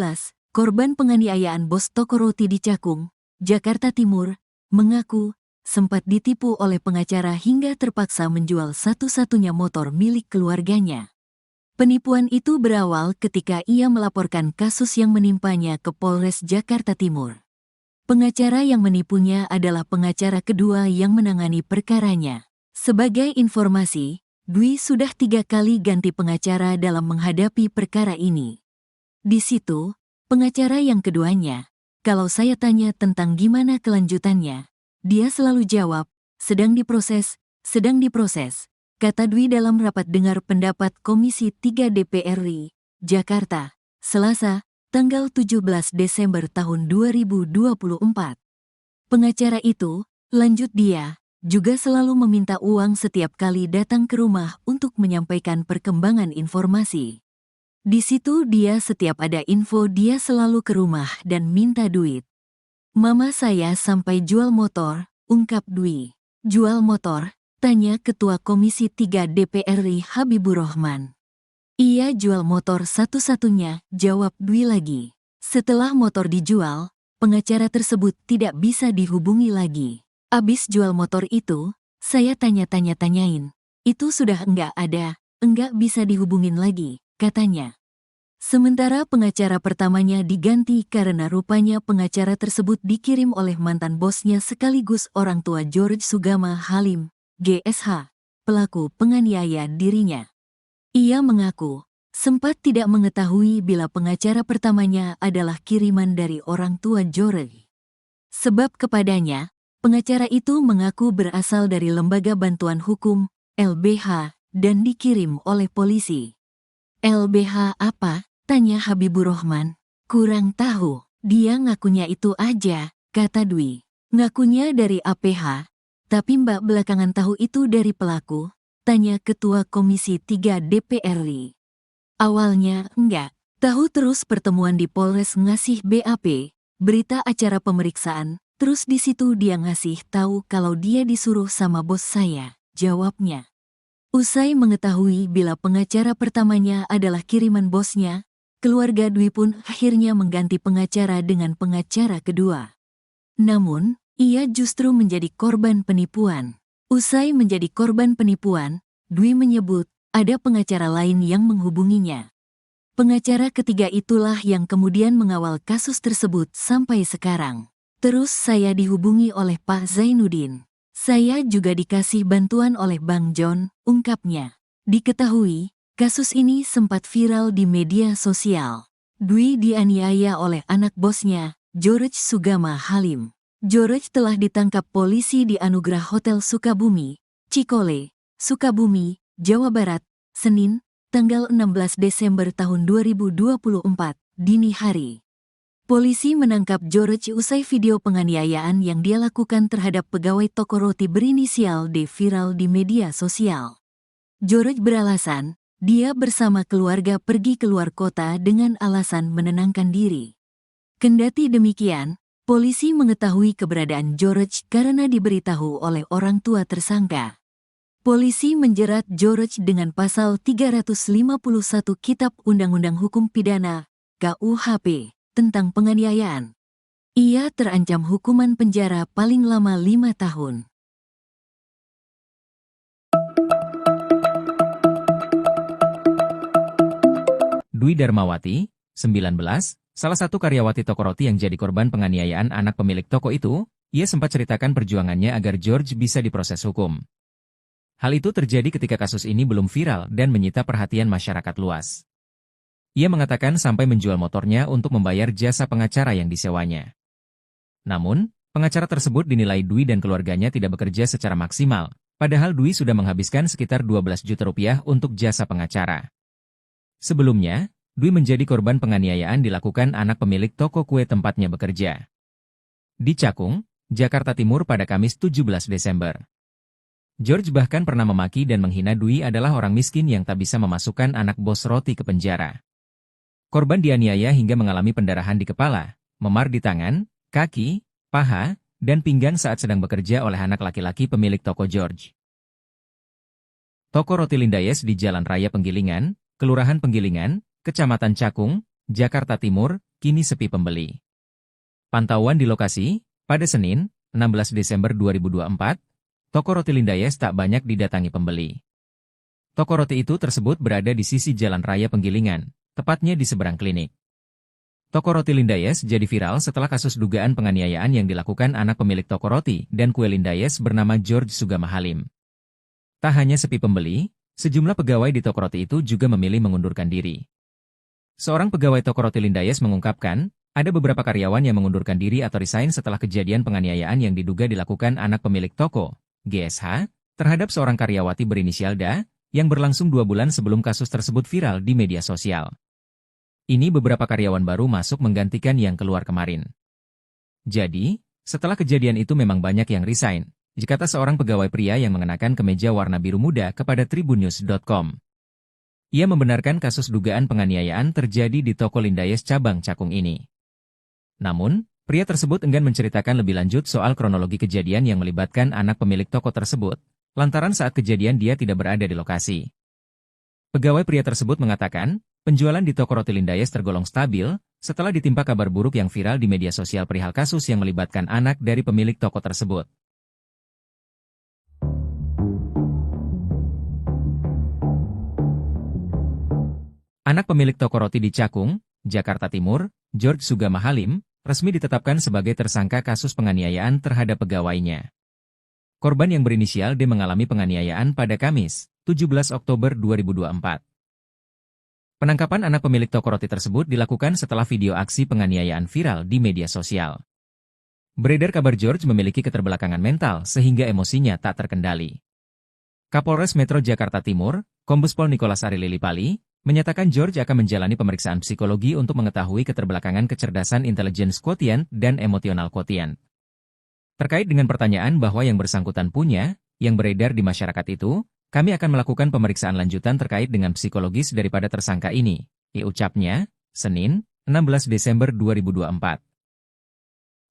korban penganiayaan bos toko roti di Cakung, Jakarta Timur, mengaku sempat ditipu oleh pengacara hingga terpaksa menjual satu-satunya motor milik keluarganya. Penipuan itu berawal ketika ia melaporkan kasus yang menimpanya ke Polres Jakarta Timur. Pengacara yang menipunya adalah pengacara kedua yang menangani perkaranya. Sebagai informasi, Dwi sudah 3 kali ganti pengacara dalam menghadapi perkara ini. Di situ, pengacara yang keduanya, kalau saya tanya tentang gimana kelanjutannya, dia selalu jawab, sedang diproses, kata Dwi dalam rapat dengar pendapat Komisi 3 DPR RI, Jakarta, Selasa, tanggal 17 Desember tahun 2024. Pengacara itu, lanjut dia, juga selalu meminta uang setiap kali datang ke rumah untuk menyampaikan perkembangan informasi. Di situ dia setiap ada info dia selalu ke rumah dan minta duit. Mama saya sampai jual motor, ungkap Dwi. Jual motor? Tanya Ketua Komisi 3 DPR RI Habibur Rahman. Iya jual motor satu-satunya, jawab Dwi lagi. Setelah motor dijual, pengacara tersebut tidak bisa dihubungi lagi. Abis jual motor itu, saya tanya-tanyain. Itu sudah enggak ada, enggak bisa dihubungin lagi, katanya. Sementara pengacara pertamanya diganti karena rupanya pengacara tersebut dikirim oleh mantan bosnya sekaligus orang tua George Sugama Halim, GSH, pelaku penganiaya dirinya. Ia mengaku, sempat tidak mengetahui bila pengacara pertamanya adalah kiriman dari orang tua George. Sebab kepadanya, pengacara itu mengaku berasal dari Lembaga Bantuan Hukum, LBH, dan dikirim oleh polisi. LBH apa? Tanya Habibur Rahman. Kurang tahu, dia ngakunya itu aja, kata Dwi. Ngakunya dari APH, Tapi Mbak belakangan tahu itu dari pelaku? Tanya Ketua Komisi 3 DPR RI. Awalnya, enggak. Tahu terus pertemuan di Polres ngasih BAP, berita acara pemeriksaan, terus di situ dia ngasih tahu kalau dia disuruh sama bos saya, jawabnya. Usai mengetahui bila pengacara pertamanya adalah kiriman bosnya, keluarga Dwi pun akhirnya mengganti pengacara dengan pengacara kedua. Namun, ia justru menjadi korban penipuan. Usai menjadi korban penipuan, Dwi menyebut ada pengacara lain yang menghubunginya. Pengacara ketiga itulah yang kemudian mengawal kasus tersebut sampai sekarang. Terus saya dihubungi oleh Pak Zainuddin. Saya juga dikasih bantuan oleh Bang John, ungkapnya. Diketahui, kasus ini sempat viral di media sosial. Dwi dianiaya oleh anak bosnya, George Sugama Halim. George telah ditangkap polisi di Anugerah Hotel Sukabumi, Cikole, Sukabumi, Jawa Barat, Senin, tanggal 16 Desember tahun 2024, dini hari. Polisi menangkap George usai video penganiayaan yang dia lakukan terhadap pegawai toko roti berinisial D viral di media sosial. George beralasan, dia bersama keluarga pergi keluar kota dengan alasan menenangkan diri. Kendati demikian, polisi mengetahui keberadaan George karena diberitahu oleh orang tua tersangka. Polisi menjerat George dengan pasal 351 Kitab Undang-Undang Hukum Pidana, KUHP, tentang penganiayaan. Ia terancam hukuman penjara paling lama 5 tahun. Dwi Darmawati, 19, salah satu karyawati toko roti yang jadi korban penganiayaan anak pemilik toko itu, ia sempat ceritakan perjuangannya agar George bisa diproses hukum. Hal itu terjadi ketika kasus ini belum viral dan menyita perhatian masyarakat luas. Ia mengatakan sampai menjual motornya untuk membayar jasa pengacara yang disewanya. Namun, pengacara tersebut dinilai Dwi dan keluarganya tidak bekerja secara maksimal, padahal Dwi sudah menghabiskan sekitar 12 juta rupiah untuk jasa pengacara. Sebelumnya, Dwi menjadi korban penganiayaan dilakukan anak pemilik toko kue tempatnya bekerja. Di Cakung, Jakarta Timur pada Kamis 17 Desember. George bahkan pernah memaki dan menghina Dwi adalah orang miskin yang tak bisa memasukkan anak bos roti ke penjara. Korban dianiaya hingga mengalami pendarahan di kepala, memar di tangan, kaki, paha, dan pinggang saat sedang bekerja oleh anak laki-laki pemilik toko George. Toko roti Lindayes di Jalan Raya Penggilingan, Kelurahan Penggilingan, Kecamatan Cakung, Jakarta Timur, kini sepi pembeli. Pantauan di lokasi, pada Senin, 16 Desember 2024, toko roti Lindayes tak banyak didatangi pembeli. Toko roti itu tersebut berada di sisi Jalan Raya Penggilingan, tepatnya di seberang klinik. Toko roti Lindayes jadi viral setelah kasus dugaan penganiayaan yang dilakukan anak pemilik toko roti dan kue Lindayes bernama George Sugama Halim. Tak hanya sepi pembeli, sejumlah pegawai di toko roti itu juga memilih mengundurkan diri. Seorang pegawai toko roti Lindayes mengungkapkan, ada beberapa karyawan yang mengundurkan diri atau resign setelah kejadian penganiayaan yang diduga dilakukan anak pemilik toko, GSH, terhadap seorang karyawati berinisial DA, yang berlangsung 2 bulan sebelum kasus tersebut viral di media sosial. Ini beberapa karyawan baru masuk menggantikan yang keluar kemarin. Jadi, setelah kejadian itu memang banyak yang resign, kata seorang pegawai pria yang mengenakan kemeja warna biru muda kepada tribunnews.com. Ia membenarkan kasus dugaan penganiayaan terjadi di toko Lindayes cabang Cakung ini. Namun, pria tersebut enggan menceritakan lebih lanjut soal kronologi kejadian yang melibatkan anak pemilik toko tersebut, lantaran saat kejadian dia tidak berada di lokasi. Pegawai pria tersebut mengatakan, penjualan di toko roti Lindayes tergolong stabil, setelah ditimpa kabar buruk yang viral di media sosial perihal kasus yang melibatkan anak dari pemilik toko tersebut. Anak pemilik toko roti di Cakung, Jakarta Timur, George Sugama Halim, resmi ditetapkan sebagai tersangka kasus penganiayaan terhadap pegawainya. Korban yang berinisial D mengalami penganiayaan pada Kamis, 17 Oktober 2024. Penangkapan anak pemilik toko roti tersebut dilakukan setelah video aksi penganiayaan viral di media sosial. Beredar kabar George memiliki keterbelakangan mental sehingga emosinya tak terkendali. Kapolres Metro Jakarta Timur, Kombes Pol Nicholas Ari Lilipali, menyatakan George akan menjalani pemeriksaan psikologi untuk mengetahui keterbelakangan kecerdasan intelligence quotient dan emotional quotient. Terkait dengan pertanyaan bahwa yang bersangkutan punya, yang beredar di masyarakat itu, kami akan melakukan pemeriksaan lanjutan terkait dengan psikologis daripada tersangka ini, ucapnya, Senin, 16 Desember 2024.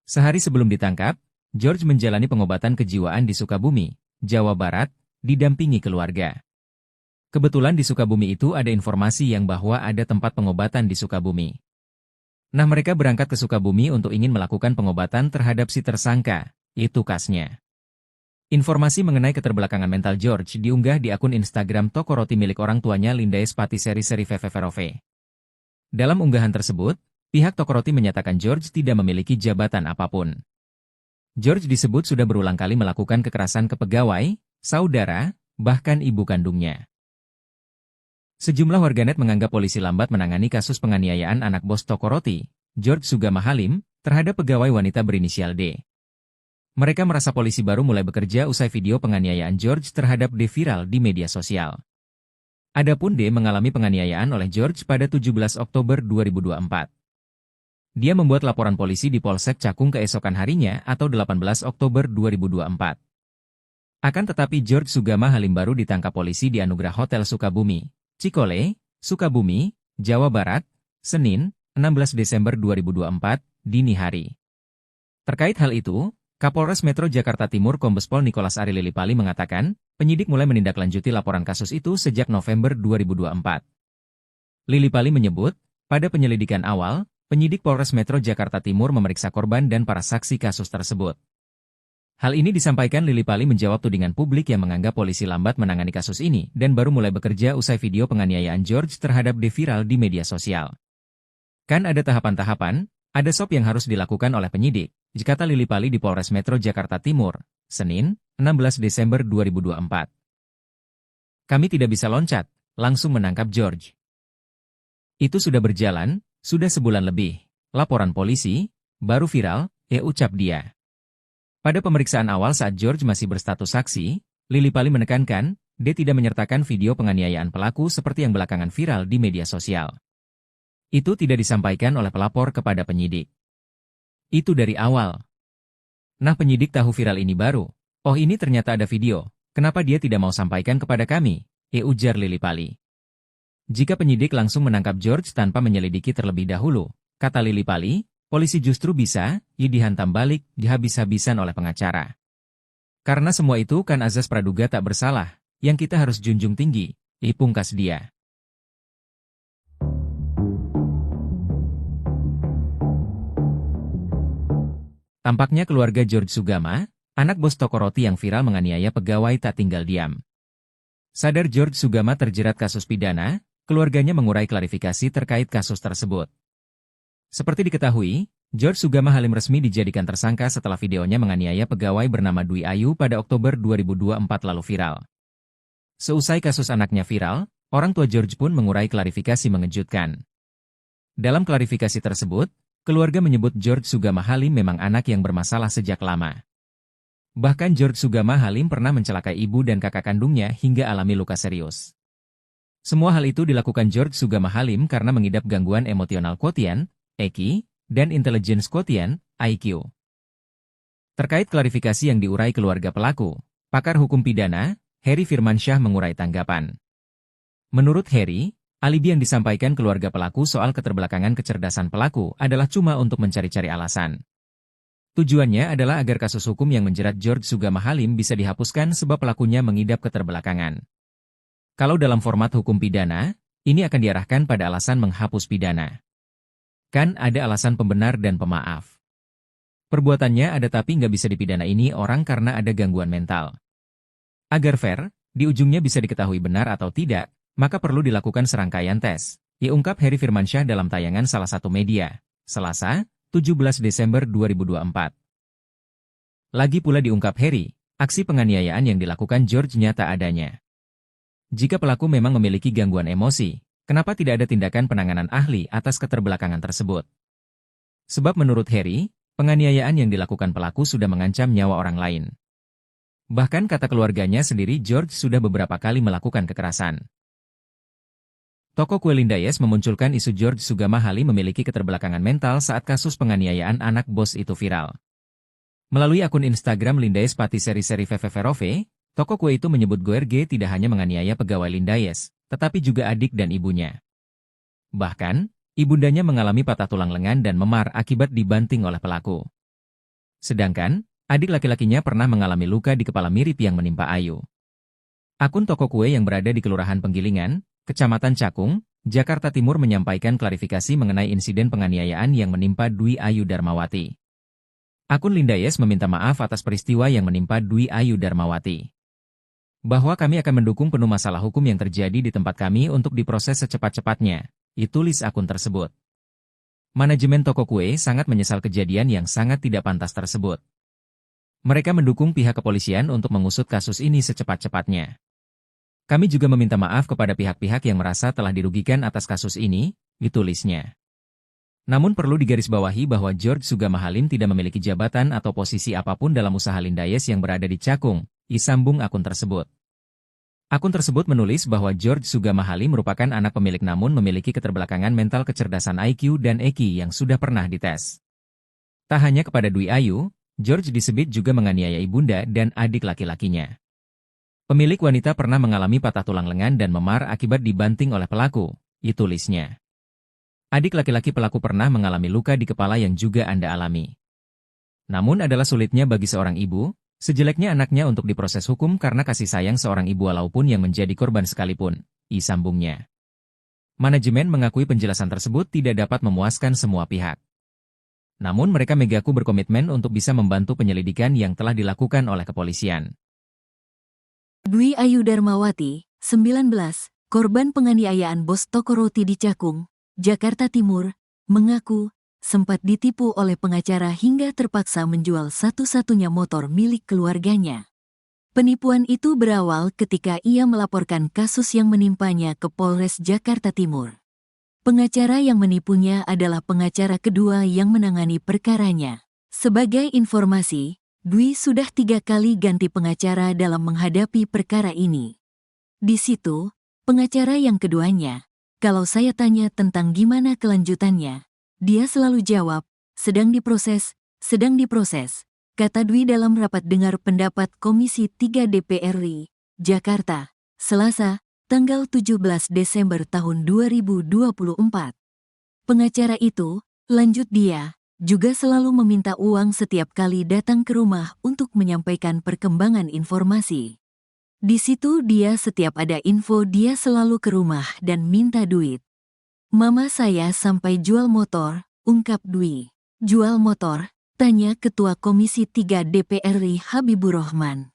Sehari sebelum ditangkap, George menjalani pengobatan kejiwaan di Sukabumi, Jawa Barat, didampingi keluarga. Kebetulan di Sukabumi itu ada informasi yang bahwa ada tempat pengobatan di Sukabumi. Nah, mereka berangkat ke Sukabumi untuk ingin melakukan pengobatan terhadap si tersangka, itu kasnya. Informasi mengenai keterbelakangan mental George diunggah di akun Instagram toko roti milik orang tuanya Lindaes Patisserie Veverove. Dalam unggahan tersebut, pihak toko roti menyatakan George tidak memiliki jabatan apapun. George disebut sudah berulang kali melakukan kekerasan ke pegawai, saudara, bahkan ibu kandungnya. Sejumlah warganet menganggap polisi lambat menangani kasus penganiayaan anak bos toko roti, George Sugama Halim, terhadap pegawai wanita berinisial D. Mereka merasa polisi baru mulai bekerja usai video penganiayaan George terhadap D viral di media sosial. Adapun D mengalami penganiayaan oleh George pada 17 Oktober 2024. Dia membuat laporan polisi di Polsek Cakung keesokan harinya atau 18 Oktober 2024. Akan tetapi George Sugama Halim baru ditangkap polisi di Anugerah Hotel Sukabumi, Cikole, Sukabumi, Jawa Barat, Senin, 16 Desember 2024, dini hari. Terkait hal itu, Kapolres Metro Jakarta Timur Kombes Pol Nicholas Ari Lilipali mengatakan, penyidik mulai menindaklanjuti laporan kasus itu sejak November 2024. Lilipali menyebut, pada penyelidikan awal, penyidik Polres Metro Jakarta Timur memeriksa korban dan para saksi kasus tersebut. Hal ini disampaikan Lilipali menjawab tudingan publik yang menganggap polisi lambat menangani kasus ini dan baru mulai bekerja usai video penganiayaan George terhadap D viral di media sosial. Kan ada tahapan-tahapan, ada sop yang harus dilakukan oleh penyidik, kata Lilipali di Polres Metro Jakarta Timur, Senin, 16 Desember 2024. Kami tidak bisa loncat, langsung menangkap George. Itu sudah berjalan, sudah sebulan lebih. Laporan polisi, baru viral, ucap dia. Pada pemeriksaan awal saat George masih berstatus saksi, Lilipali menekankan, dia tidak menyertakan video penganiayaan pelaku seperti yang belakangan viral di media sosial. Itu tidak disampaikan oleh pelapor kepada penyidik. Itu dari awal. Nah, penyidik tahu viral ini baru. Oh, ini ternyata ada video. Kenapa dia tidak mau sampaikan kepada kami? Ujar Lilipali. Jika penyidik langsung menangkap George tanpa menyelidiki terlebih dahulu, kata Lilipali, polisi justru bisa dihantam balik habis-habisan oleh pengacara. Karena semua itu kan azas praduga tak bersalah, yang kita harus junjung tinggi, pungkas dia. Tampaknya keluarga George Sugama, anak bos toko roti yang viral menganiaya pegawai tak tinggal diam. Sadar George Sugama terjerat kasus pidana, keluarganya mengurai klarifikasi terkait kasus tersebut. Seperti diketahui, George Sugama Halim resmi dijadikan tersangka setelah videonya menganiaya pegawai bernama Dwi Ayu pada Oktober 2024 lalu viral. Seusai kasus anaknya viral, orang tua George pun mengurai klarifikasi mengejutkan. Dalam klarifikasi tersebut, keluarga menyebut George Sugama Halim memang anak yang bermasalah sejak lama. Bahkan George Sugama Halim pernah mencelakai ibu dan kakak kandungnya hingga alami luka serius. Semua hal itu dilakukan George Sugama Halim karena mengidap gangguan emosional quotient, EQ, dan intelligence quotient, IQ. Terkait klarifikasi yang diurai keluarga pelaku, pakar hukum pidana, Heri Firmansyah mengurai tanggapan. Menurut Heri, alibi yang disampaikan keluarga pelaku soal keterbelakangan kecerdasan pelaku adalah cuma untuk mencari-cari alasan. Tujuannya adalah agar kasus hukum yang menjerat George Sugama Halim bisa dihapuskan sebab pelakunya mengidap keterbelakangan. Kalau dalam format hukum pidana, ini akan diarahkan pada alasan menghapus pidana. Kan ada alasan pembenar dan pemaaf. Perbuatannya ada tapi nggak bisa dipidana ini orang karena ada gangguan mental. Agar fair, di ujungnya bisa diketahui benar atau tidak, maka perlu dilakukan serangkaian tes, ungkap Heri Firmansyah dalam tayangan salah satu media, Selasa, 17 Desember 2024. Lagi pula diungkap Heri, aksi penganiayaan yang dilakukan George nyata adanya. Jika pelaku memang memiliki gangguan emosi, kenapa tidak ada tindakan penanganan ahli atas keterbelakangan tersebut? Sebab menurut Heri, penganiayaan yang dilakukan pelaku sudah mengancam nyawa orang lain. Bahkan kata keluarganya sendiri George sudah beberapa kali melakukan kekerasan. Toko kue Lindaes memunculkan isu George Sugama Halim memiliki keterbelakangan mental saat kasus penganiayaan anak bos itu viral. Melalui akun Instagram Lindayes Patisserie Veveverove, toko kue itu menyebut Goerge tidak hanya menganiaya pegawai Lindayes, tetapi juga adik dan ibunya. Bahkan, ibundanya mengalami patah tulang lengan dan memar akibat dibanting oleh pelaku. Sedangkan, adik laki-lakinya pernah mengalami luka di kepala mirip yang menimpa Ayu. Akun toko kue yang berada di Kelurahan Penggilingan, Kecamatan Cakung, Jakarta Timur menyampaikan klarifikasi mengenai insiden penganiayaan yang menimpa Dwi Ayu Darmawati. Akun Lindayes meminta maaf atas peristiwa yang menimpa Dwi Ayu Darmawati. Bahwa kami akan mendukung penuh masalah hukum yang terjadi di tempat kami untuk diproses secepat-cepatnya, tulis akun tersebut. Manajemen toko kue sangat menyesal kejadian yang sangat tidak pantas tersebut. Mereka mendukung pihak kepolisian untuk mengusut kasus ini secepat-cepatnya. Kami juga meminta maaf kepada pihak-pihak yang merasa telah dirugikan atas kasus ini, ditulisnya. Namun perlu digarisbawahi bahwa George Sugama Halim tidak memiliki jabatan atau posisi apapun dalam usaha Lindayes yang berada di Cakung, sambung akun tersebut. Akun tersebut menulis bahwa George Sugama Halim merupakan anak pemilik namun memiliki keterbelakangan mental kecerdasan IQ dan EQ yang sudah pernah dites. Tak hanya kepada Dwi Ayu, George disebut juga menganiaya ibunda dan adik laki-lakinya. Pemilik wanita pernah mengalami patah tulang lengan dan memar akibat dibanting oleh pelaku, tulisnya. Adik laki-laki pelaku pernah mengalami luka di kepala yang juga Anda alami. Namun adalah sulitnya bagi seorang ibu, sejeleknya anaknya untuk diproses hukum karena kasih sayang seorang ibu walaupun yang menjadi korban sekalipun, sambungnya. Manajemen mengakui penjelasan tersebut tidak dapat memuaskan semua pihak. Namun mereka mengaku berkomitmen untuk bisa membantu penyelidikan yang telah dilakukan oleh kepolisian. Dwi Ayu Darmawati, 19, korban penganiayaan bos toko roti di Cakung, Jakarta Timur, mengaku sempat ditipu oleh pengacara hingga terpaksa menjual satu-satunya motor milik keluarganya. Penipuan itu berawal ketika ia melaporkan kasus yang menimpanya ke Polres Jakarta Timur. Pengacara yang menipunya adalah pengacara kedua yang menangani perkaranya. Sebagai informasi, Dwi sudah 3 kali ganti pengacara dalam menghadapi perkara ini. Di situ, pengacara yang keduanya, kalau saya tanya tentang gimana kelanjutannya, dia selalu jawab, sedang diproses, kata Dwi dalam rapat dengar pendapat Komisi 3 DPR RI, Jakarta, Selasa, tanggal 17 Desember tahun 2024. Pengacara itu, lanjut dia, juga selalu meminta uang setiap kali datang ke rumah untuk menyampaikan perkembangan informasi. Di situ dia setiap ada info dia selalu ke rumah dan minta duit. Mama saya sampai jual motor, ungkap Dwi. Jual motor? Tanya Ketua Komisi 3 DPR RI Habibur Rahman.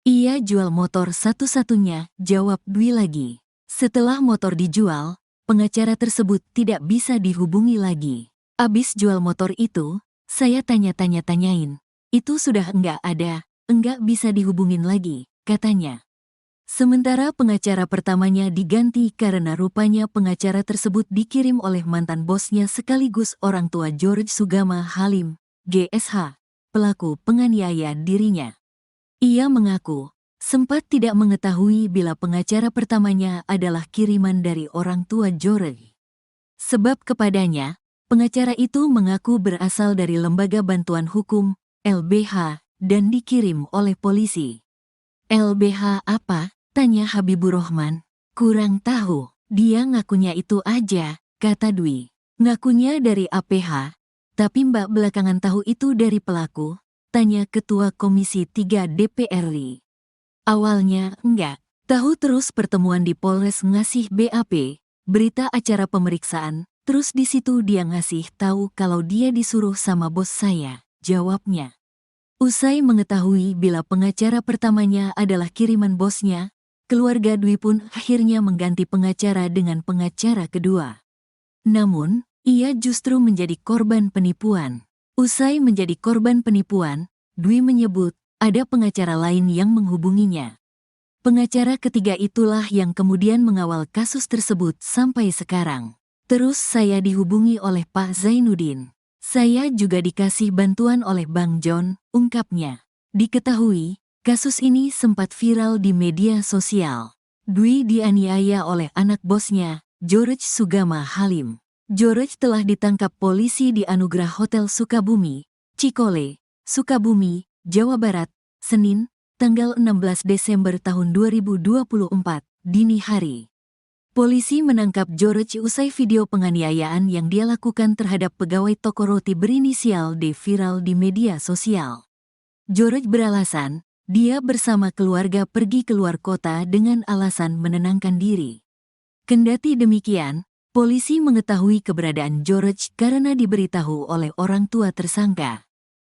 Iya jual motor satu-satunya, jawab Dwi lagi. Setelah motor dijual, pengacara tersebut tidak bisa dihubungi lagi. Abis jual motor itu, saya tanya-tanyain. Itu sudah enggak bisa dihubungin lagi, katanya. Sementara pengacara pertamanya diganti karena rupanya pengacara tersebut dikirim oleh mantan bosnya sekaligus orang tua George Sugama Halim, GSH, pelaku penganiaya dirinya. Ia mengaku, sempat tidak mengetahui bila pengacara pertamanya adalah kiriman dari orang tua George. Sebab kepadanya, pengacara itu mengaku berasal dari Lembaga Bantuan Hukum, LBH, dan dikirim oleh polisi. LBH apa? Tanya Habibur Rahman. Kurang tahu, dia ngakunya itu aja, kata Dwi. Ngakunya dari APH, tapi mbak belakangan tahu itu dari pelaku, tanya Ketua Komisi 3 DPR RI. Awalnya enggak, tahu terus pertemuan di Polres ngasih BAP, berita acara pemeriksaan, terus di situ dia ngasih tahu kalau dia disuruh sama bos saya, jawabnya. Usai mengetahui bila pengacara pertamanya adalah kiriman bosnya, keluarga Dwi pun akhirnya mengganti pengacara dengan pengacara kedua. Namun, ia justru menjadi korban penipuan. Usai menjadi korban penipuan, Dwi menyebut ada pengacara lain yang menghubunginya. Pengacara ketiga itulah yang kemudian mengawal kasus tersebut sampai sekarang. Terus saya dihubungi oleh Pak Zainuddin. Saya juga dikasih bantuan oleh Bang John, ungkapnya. Diketahui, kasus ini sempat viral di media sosial. Dwi dianiaya oleh anak bosnya, George Sugama Halim. George telah ditangkap polisi di Anugerah Hotel Sukabumi, Cikole, Sukabumi, Jawa Barat, Senin, tanggal 16 Desember tahun 2024, dini hari. Polisi menangkap George usai video penganiayaan yang dia lakukan terhadap pegawai toko roti berinisial D viral di media sosial. George beralasan, dia bersama keluarga pergi keluar kota dengan alasan menenangkan diri. Kendati demikian, polisi mengetahui keberadaan George karena diberitahu oleh orang tua tersangka.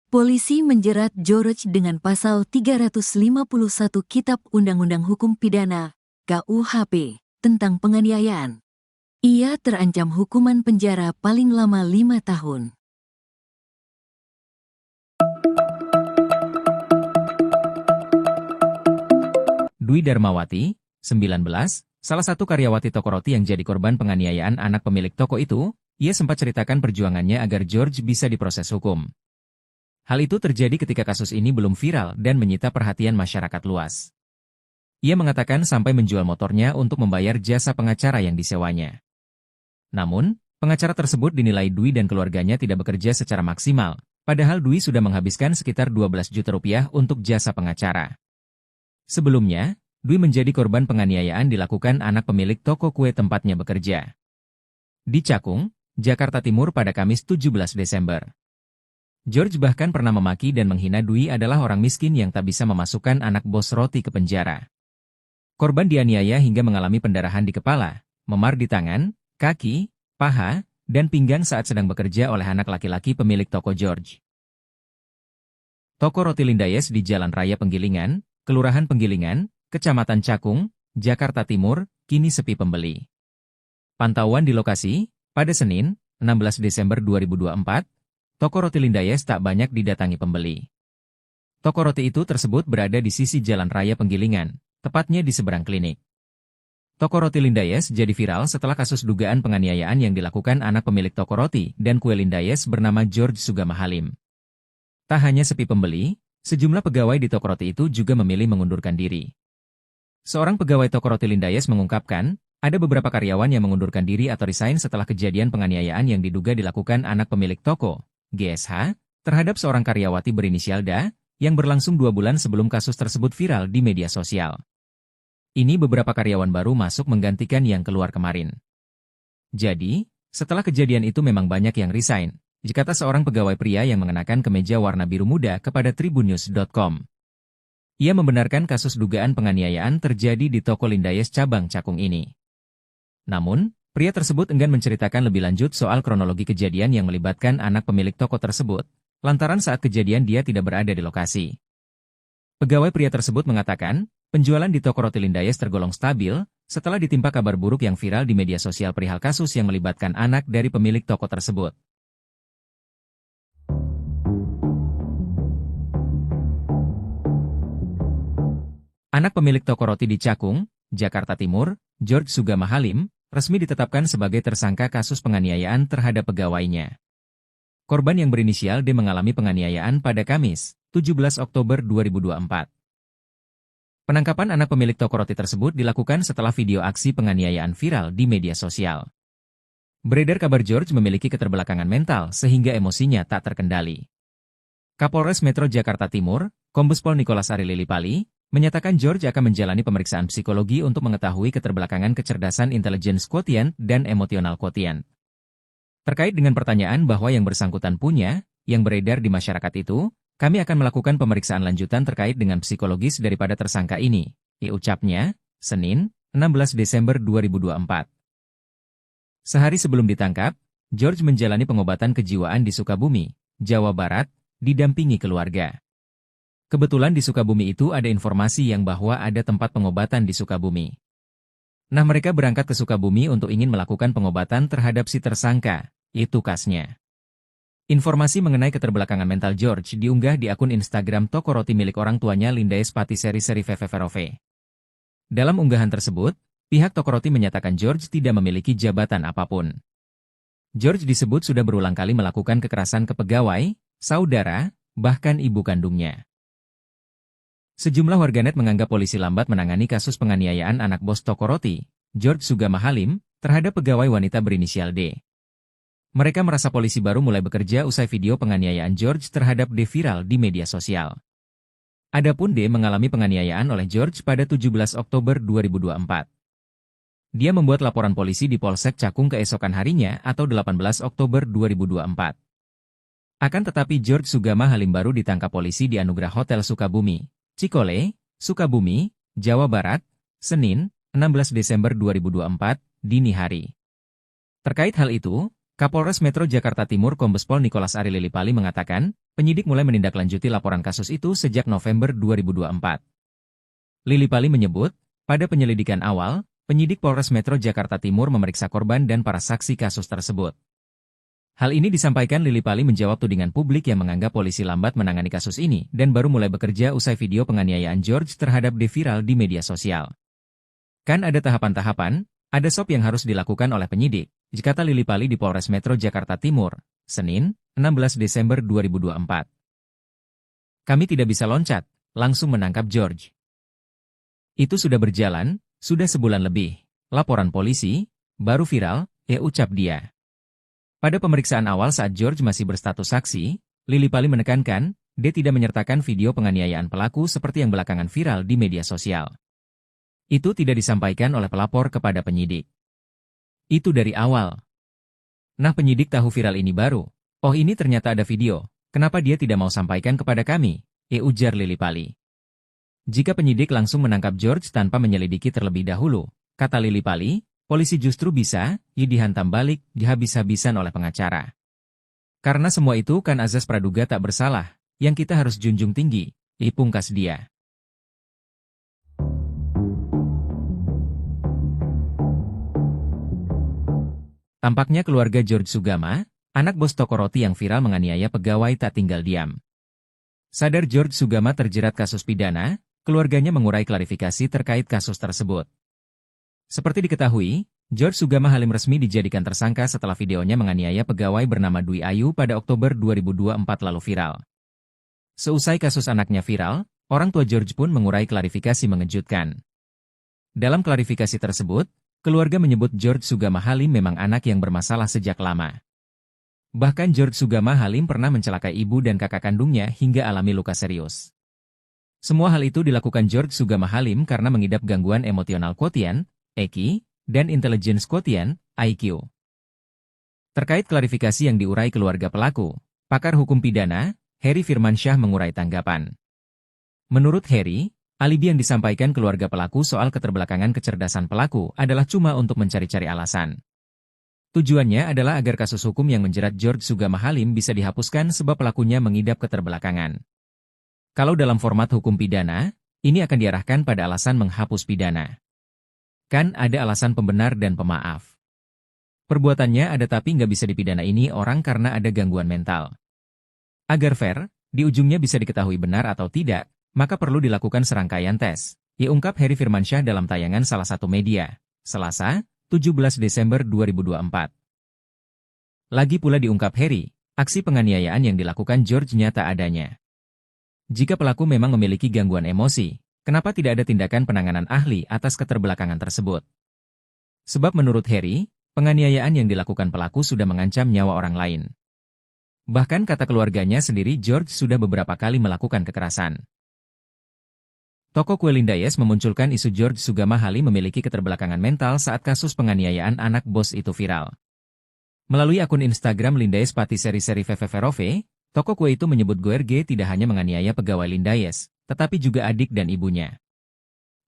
Polisi menjerat George dengan pasal 351 Kitab Undang-Undang Hukum Pidana, KUHP, tentang penganiayaan. Ia terancam hukuman penjara paling lama 5 tahun. Dwi Darmawati, 19, salah satu karyawati toko roti yang jadi korban penganiayaan anak pemilik toko itu, ia sempat ceritakan perjuangannya agar George bisa diproses hukum. Hal itu terjadi ketika kasus ini belum viral dan menyita perhatian masyarakat luas. Ia mengatakan sampai menjual motornya untuk membayar jasa pengacara yang disewanya. Namun, pengacara tersebut dinilai Dwi dan keluarganya tidak bekerja secara maksimal, padahal Dwi sudah menghabiskan sekitar 12 juta rupiah untuk jasa pengacara. Sebelumnya, Dwi menjadi korban penganiayaan dilakukan anak pemilik toko kue tempatnya bekerja di Cakung, Jakarta Timur pada Kamis 17 Desember. George bahkan pernah memaki dan menghina Dwi adalah orang miskin yang tak bisa memasukkan anak bos roti ke penjara. Korban dianiaya hingga mengalami pendarahan di kepala, memar di tangan, kaki, paha, dan pinggang saat sedang bekerja oleh anak laki-laki pemilik toko George. Toko roti Lindayes di Jalan Raya Penggilingan, Kelurahan Penggilingan, Kecamatan Cakung, Jakarta Timur, kini sepi pembeli. Pantauan di lokasi, pada Senin, 16 Desember 2024, toko roti Lindayes tak banyak didatangi pembeli. Toko roti itu tersebut berada di sisi Jalan Raya Penggilingan, tepatnya di seberang klinik. Toko roti Lindayes jadi viral setelah kasus dugaan penganiayaan yang dilakukan anak pemilik toko roti dan kue Lindayes bernama George Sugama Halim. Tak hanya sepi pembeli, sejumlah pegawai di toko roti itu juga memilih mengundurkan diri. Seorang pegawai toko roti Lindayes mengungkapkan, ada beberapa karyawan yang mengundurkan diri atau resign setelah kejadian penganiayaan yang diduga dilakukan anak pemilik toko, GSH, terhadap seorang karyawati berinisial DA, yang berlangsung 2 bulan sebelum kasus tersebut viral di media sosial. Ini beberapa karyawan baru masuk menggantikan yang keluar kemarin. Jadi, setelah kejadian itu memang banyak yang resign, kata seorang pegawai pria yang mengenakan kemeja warna biru muda kepada tribunnews.com. Ia membenarkan kasus dugaan penganiayaan terjadi di toko Lindayes cabang Cakung ini. Namun, pria tersebut enggan menceritakan lebih lanjut soal kronologi kejadian yang melibatkan anak pemilik toko tersebut, lantaran saat kejadian dia tidak berada di lokasi. Pegawai pria tersebut mengatakan, penjualan di toko roti Lindayes tergolong stabil, setelah ditimpa kabar buruk yang viral di media sosial perihal kasus yang melibatkan anak dari pemilik toko tersebut. Anak pemilik toko roti di Cakung, Jakarta Timur, George Sugama Halim, resmi ditetapkan sebagai tersangka kasus penganiayaan terhadap pegawainya. Korban yang berinisial D mengalami penganiayaan pada Kamis, 17 Oktober 2024. Penangkapan anak pemilik toko roti tersebut dilakukan setelah video aksi penganiayaan viral di media sosial. Beredar kabar George memiliki keterbelakangan mental sehingga emosinya tak terkendali. Kapolres Metro Jakarta Timur, Kombes Pol Nicholas Ari Lilipali, menyatakan George akan menjalani pemeriksaan psikologi untuk mengetahui keterbelakangan kecerdasan intelligence quotient dan emotional quotient. Terkait dengan pertanyaan bahwa yang bersangkutan punya, yang beredar di masyarakat itu, kami akan melakukan pemeriksaan lanjutan terkait dengan psikologis daripada tersangka ini, ucapnya, Senin, 16 Desember 2024. Sehari sebelum ditangkap, George menjalani pengobatan kejiwaan di Sukabumi, Jawa Barat, didampingi keluarga. Kebetulan di Sukabumi itu ada informasi yang bahwa ada tempat pengobatan di Sukabumi. Nah mereka berangkat ke Sukabumi untuk ingin melakukan pengobatan terhadap si tersangka, itu kasnya. Informasi mengenai keterbelakangan mental George diunggah di akun Instagram toko roti milik orang tuanya Lindayes Patisserie Veverove. Dalam unggahan tersebut, pihak toko roti menyatakan George tidak memiliki jabatan apapun. George disebut sudah berulang kali melakukan kekerasan ke pegawai, saudara, bahkan ibu kandungnya. Sejumlah warganet menganggap polisi lambat menangani kasus penganiayaan anak bos toko roti, George Sugama Halim, terhadap pegawai wanita berinisial D. Mereka merasa polisi baru mulai bekerja usai video penganiayaan George terhadap D viral di media sosial. Adapun D mengalami penganiayaan oleh George pada 17 Oktober 2024. Dia membuat laporan polisi di Polsek Cakung keesokan harinya atau 18 Oktober 2024. Akan tetapi George Sugama Halim baru ditangkap polisi di Anugerah Hotel Sukabumi, Cikole, Sukabumi, Jawa Barat, Senin, 16 Desember 2024, dini hari. Terkait hal itu, Kapolres Metro Jakarta Timur Kombes Pol Nicholas Ari Lilipali mengatakan, penyidik mulai menindaklanjuti laporan kasus itu sejak November 2024. Lilipali menyebut, pada penyelidikan awal, penyidik Polres Metro Jakarta Timur memeriksa korban dan para saksi kasus tersebut. Hal ini disampaikan Lilipali menjawab tudingan publik yang menganggap polisi lambat menangani kasus ini dan baru mulai bekerja usai video penganiayaan George terhadap D viral di media sosial. Kan ada tahapan-tahapan, ada SOP yang harus dilakukan oleh penyidik, kata Lilipali di Polres Metro Jakarta Timur, Senin, 16 Desember 2024. Kami tidak bisa loncat, langsung menangkap George. Itu sudah berjalan, sudah sebulan lebih. Laporan polisi, baru viral, ucap dia. Pada pemeriksaan awal saat George masih berstatus saksi, Lilipali menekankan, dia tidak menyertakan video penganiayaan pelaku seperti yang belakangan viral di media sosial. Itu tidak disampaikan oleh pelapor kepada penyidik. Itu dari awal. Nah penyidik tahu viral ini baru. Oh ini ternyata ada video, kenapa dia tidak mau sampaikan kepada kami? Ujar Lilipali. Jika penyidik langsung menangkap George tanpa menyelidiki terlebih dahulu, kata Lilipali, polisi justru bisa, dihantam balik, dihabis-habisan oleh pengacara. Karena semua itu kan azas praduga tak bersalah, yang kita harus junjung tinggi, pungkas dia. Tampaknya keluarga George Sugama, anak bos toko roti yang viral menganiaya pegawai tak tinggal diam. Sadar George Sugama terjerat kasus pidana, keluarganya mengurai klarifikasi terkait kasus tersebut. Seperti diketahui, George Sugama Halim resmi dijadikan tersangka setelah videonya menganiaya pegawai bernama Dwi Ayu pada Oktober 2024 lalu viral. Seusai kasus anaknya viral, orang tua George pun mengurai klarifikasi mengejutkan. Dalam klarifikasi tersebut, keluarga menyebut George Sugama Halim memang anak yang bermasalah sejak lama. Bahkan George Sugama Halim pernah mencelakai ibu dan kakak kandungnya hingga alami luka serius. Semua hal itu dilakukan George Sugama Halim karena mengidap gangguan emosional quotient, EQ, dan intelligence quotient, IQ. Terkait klarifikasi yang diurai keluarga pelaku, pakar hukum pidana, Heri Firmansyah mengurai tanggapan. Menurut Heri, alibi yang disampaikan keluarga pelaku soal keterbelakangan kecerdasan pelaku adalah cuma untuk mencari-cari alasan. Tujuannya adalah agar kasus hukum yang menjerat George Sugama Halim bisa dihapuskan sebab pelakunya mengidap keterbelakangan. Kalau dalam format hukum pidana, ini akan diarahkan pada alasan menghapus pidana. Kan ada alasan pembenar dan pemaaf. Perbuatannya ada tapi nggak bisa dipidana ini orang karena ada gangguan mental. Agar fair, di ujungnya bisa diketahui benar atau tidak, maka perlu dilakukan serangkaian tes, ungkap Heri Firmansyah dalam tayangan salah satu media, Selasa, 17 Desember 2024. Lagi pula diungkap Heri, aksi penganiayaan yang dilakukan George nyata adanya. Jika pelaku memang memiliki gangguan emosi, kenapa tidak ada tindakan penanganan ahli atas keterbelakangan tersebut? Sebab menurut Heri, penganiayaan yang dilakukan pelaku sudah mengancam nyawa orang lain. Bahkan kata keluarganya sendiri George sudah beberapa kali melakukan kekerasan. Toko kue Lindayes memunculkan isu George Sugama Halim memiliki keterbelakangan mental saat kasus penganiayaan anak bos itu viral. Melalui akun Instagram Lindayes Patisserie Veveverove, toko kue itu menyebut GORG tidak hanya menganiaya pegawai Lindayes, tetapi juga adik dan ibunya.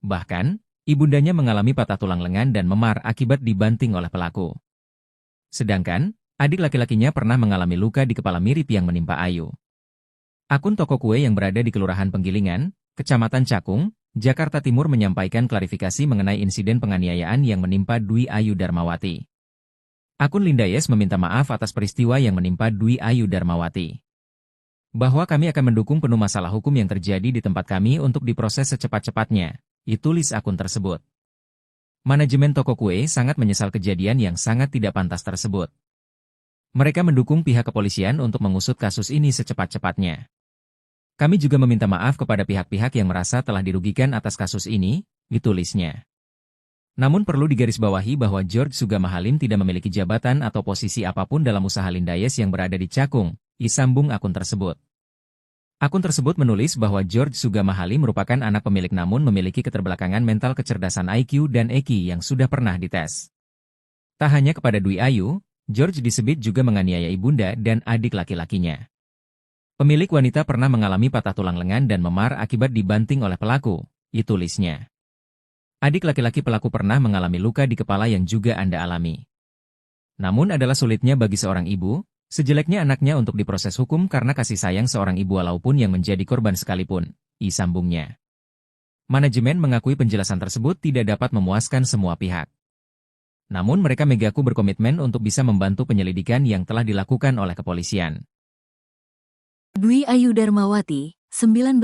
Bahkan, ibundanya mengalami patah tulang lengan dan memar akibat dibanting oleh pelaku. Sedangkan, adik laki-lakinya pernah mengalami luka di kepala mirip yang menimpa Ayu. Akun toko kue yang berada di Kelurahan Penggilingan, Kecamatan Cakung, Jakarta Timur menyampaikan klarifikasi mengenai insiden penganiayaan yang menimpa Dwi Ayu Darmawati. Akun Lindayes meminta maaf atas peristiwa yang menimpa Dwi Ayu Darmawati. Bahwa kami akan mendukung penuh masalah hukum yang terjadi di tempat kami untuk diproses secepat-cepatnya, tulis akun tersebut. Manajemen toko kue sangat menyesal kejadian yang sangat tidak pantas tersebut. Mereka mendukung pihak kepolisian untuk mengusut kasus ini secepat-cepatnya. Kami juga meminta maaf kepada pihak-pihak yang merasa telah dirugikan atas kasus ini, ditulisnya. Namun perlu digarisbawahi bahwa George Sugama Halim tidak memiliki jabatan atau posisi apapun dalam usaha Lindayes yang berada di Cakung, sambung akun tersebut. Akun tersebut menulis bahwa George Sugama Halim merupakan anak pemilik namun memiliki keterbelakangan mental kecerdasan IQ dan EQ yang sudah pernah dites. Tak hanya kepada Dwi Ayu, George disebut juga menganiaya ibunda dan adik laki-lakinya. Pemilik wanita pernah mengalami patah tulang lengan dan memar akibat dibanting oleh pelaku, tulisnya. Adik laki-laki pelaku pernah mengalami luka di kepala yang juga Anda alami. Namun adalah sulitnya bagi seorang ibu, sejeleknya anaknya untuk diproses hukum karena kasih sayang seorang ibu walaupun yang menjadi korban sekalipun, sambungnya. Manajemen mengakui penjelasan tersebut tidak dapat memuaskan semua pihak. Namun mereka mengaku berkomitmen untuk bisa membantu penyelidikan yang telah dilakukan oleh kepolisian. Dwi Ayu Darmawati, 19,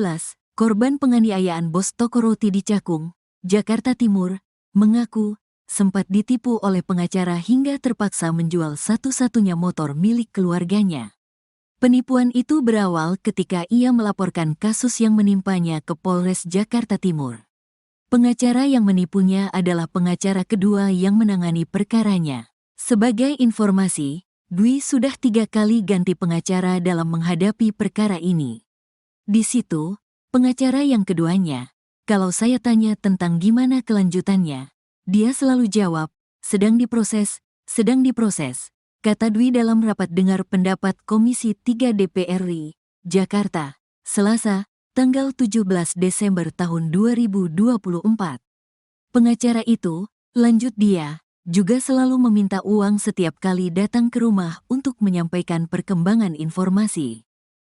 korban penganiayaan bos toko roti di Cakung, Jakarta Timur, mengaku sempat ditipu oleh pengacara hingga terpaksa menjual satu-satunya motor milik keluarganya. Penipuan itu berawal ketika ia melaporkan kasus yang menimpanya ke Polres Jakarta Timur. Pengacara yang menipunya adalah pengacara kedua yang menangani perkaranya. Sebagai informasi, Dwi sudah 3 kali ganti pengacara dalam menghadapi perkara ini. Di situ, pengacara yang keduanya, kalau saya tanya tentang gimana kelanjutannya, dia selalu jawab, sedang diproses, kata Dwi dalam rapat dengar pendapat Komisi 3 DPR RI, Jakarta, Selasa, tanggal 17 Desember tahun 2024. Pengacara itu, lanjut dia, juga selalu meminta uang setiap kali datang ke rumah untuk menyampaikan perkembangan informasi.